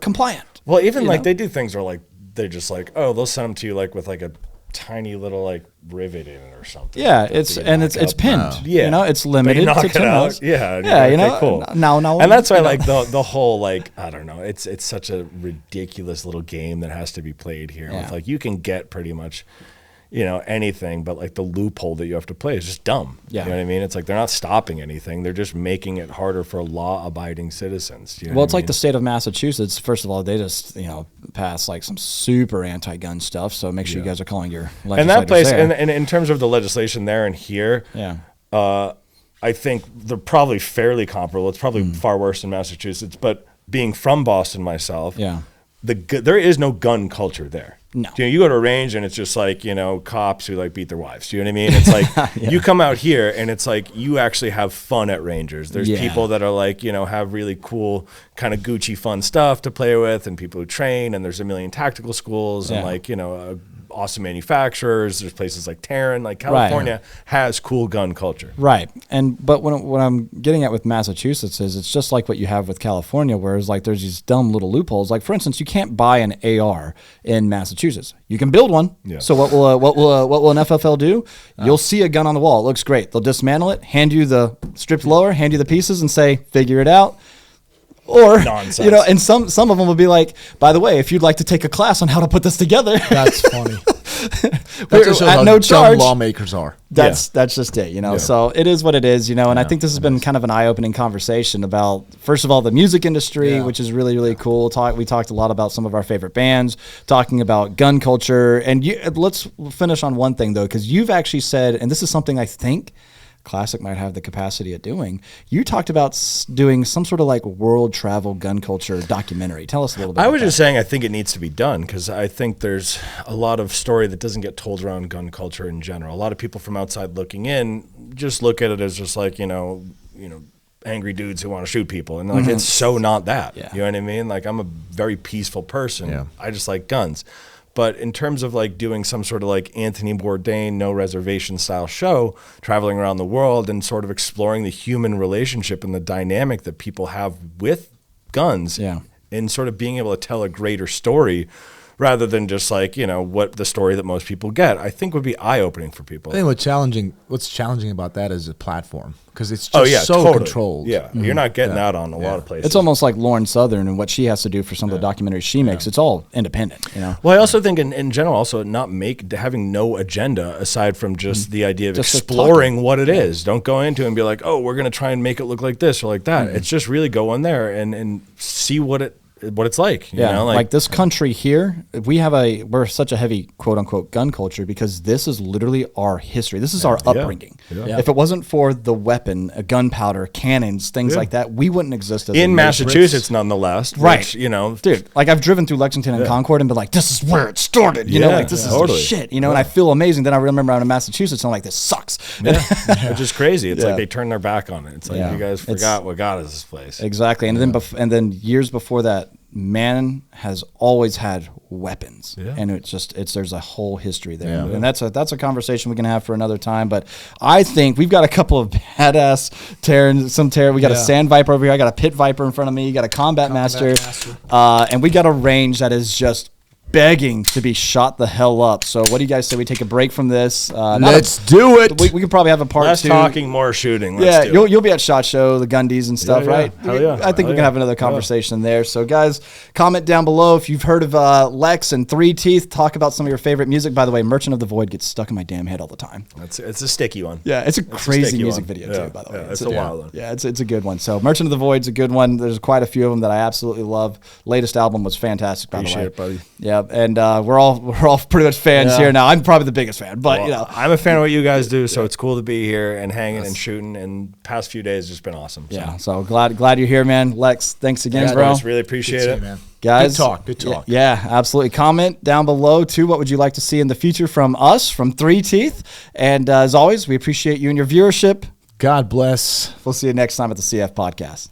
compliant. well, even You like know? they do things where like they're just like, oh, they'll send them to you like with like a tiny little like rivet in it or something. Yeah, that it's you and knock it's up. pinned. Yeah, You know, it's But you limited knock to it 10 out. mils. Yeah, and Yeah, you're you like, know, okay, cool. now, And that's why you know. like the whole like I don't know, it's such a ridiculous little game that has to be played here. Yeah. With like you can get pretty much, you know, anything, but like the loophole that you have to play is just dumb. Yeah. You know what I mean? It's like they're not stopping anything; they're just making it harder for law-abiding citizens. You know Well, what it's I like mean? the state of Massachusetts. First of all, they just passed like some super anti-gun stuff. So make sure you guys are calling your legislators and that place, there. and in terms of the legislation there and here, Yeah. I think they're probably fairly comparable. It's probably far worse in Massachusetts, but being from Boston myself, Yeah. there is no gun culture there. No. You know, you go to a range and it's just like, you know, cops who like beat their wives. Do you know what I mean? It's like you come out here and it's like you actually have fun at Rangers. There's Yeah. people that are like, you know, have really cool kind of Gucci fun stuff to play with and people who train and there's a million tactical schools and Yeah. like, you know, awesome manufacturers. There's places like Taryn, like California has cool gun culture. Right. But what I'm getting at with Massachusetts is it's just like what you have with California, whereas like there's these dumb little loopholes. Like for instance, you can't buy an AR in Massachusetts. You can build one. Yeah. So what will an FFL do? You'll see a gun on the wall. It looks great. They'll dismantle it, hand you the stripped lower, hand you the pieces, and say, figure it out. Or Nonsense. you know, and some of them will be like, by the way, if you'd like to take a class on how to put this together, That's funny. That we're just shows at how no dumb charge. lawmakers are. That's just it, you know. Yeah. So it is what it is, you know. And I think this has been kind of an eye-opening conversation about, first of all, the music industry, Yeah. which is really, really cool. We talked a lot about some of our favorite bands, talking about gun culture, and let's finish on one thing though, because you've actually said, and this is something I think Classic might have the capacity of doing. You talked about doing some sort of like world travel gun culture documentary. Tell us a little bit. I about was that. just saying I think it needs to be done because I think there's a lot of story that doesn't get told around gun culture in general. A lot of people from outside looking in just look at it as just like, you know, angry dudes who want to shoot people. And like, it's so not that. Yeah. You know what I mean? Like, I'm a very peaceful person. Yeah. I just like guns. But in terms of like doing some sort of like Anthony Bourdain, no reservation style show, traveling around the world and sort of exploring the human relationship and the dynamic that people have with guns, and sort of being able to tell a greater story rather than just like, what the story that most people get, I think would be eye-opening for people. I think what's challenging about that is the platform, because it's just so totally controlled. Yeah, you're not getting that on a lot of places. It's almost like Lauren Southern and what she has to do for some of the documentaries she makes. It's all independent, Well, I also think in general, also having no agenda aside from just the idea of just exploring what it is. Don't go into it and be like, oh, we're going to try and make it look like this or like that. It's just really go in there and see what it's like. You know? Like this country here, we're such a heavy quote unquote gun culture because this is literally our history. This is our upbringing. Yeah. If it wasn't for the weapon, gunpowder, cannons, things like that, we wouldn't exist as in Massachusetts, nonetheless. Right. Which, dude, like I've driven through Lexington and Concord and been like, this is where it started. Like this is the shit. And I feel amazing. Then I remember out in Massachusetts and I'm like, this sucks. Which is crazy. It's like they turned their back on it. It's like you guys forgot what got us this place. Exactly. And then years before that, man has always had weapons, and there's a whole history there, and that's a conversation we can have for another time. But I think we've got a couple of badass Terran. We got a Sand Viper over here. I got a Pit Viper in front of me. You got a Combat Master. And we got a range that is just begging to be shot the hell up. So what do you guys say we take a break from this? Let's do it. We could probably have a part Less 2. talking, more shooting. Let's do it. You'll be at SHOT Show, the Gundies and stuff, right? Hell yeah. I think we can have another conversation there. So guys, comment down below if you've heard of Lex and 3Teeth. Talk about some of your favorite music. By the way, Merchant of the Void gets stuck in my damn head all the time. It's a sticky one. Yeah, it's a crazy music video too, by the way. It's a wild one. Yeah, it's a good one. So Merchant of the Void's a good one. There's quite a few of them that I absolutely love. Latest album was fantastic, by the way. Appreciate it, buddy. Yeah, and we're all pretty much fans here now. I'm probably the biggest fan, but I'm a fan of what you guys do, so it's cool to be here and hanging and shooting. And past few days has been awesome. So. Yeah, so glad you're here, man. Lex, thanks again, bro. Guys, really appreciate it, man. Guys, Good talk. Yeah, absolutely. Comment down below too. What would you like to see in the future from us, from 3Teeth? And as always, we appreciate you and your viewership. God bless. We'll see you next time at the CF Podcast.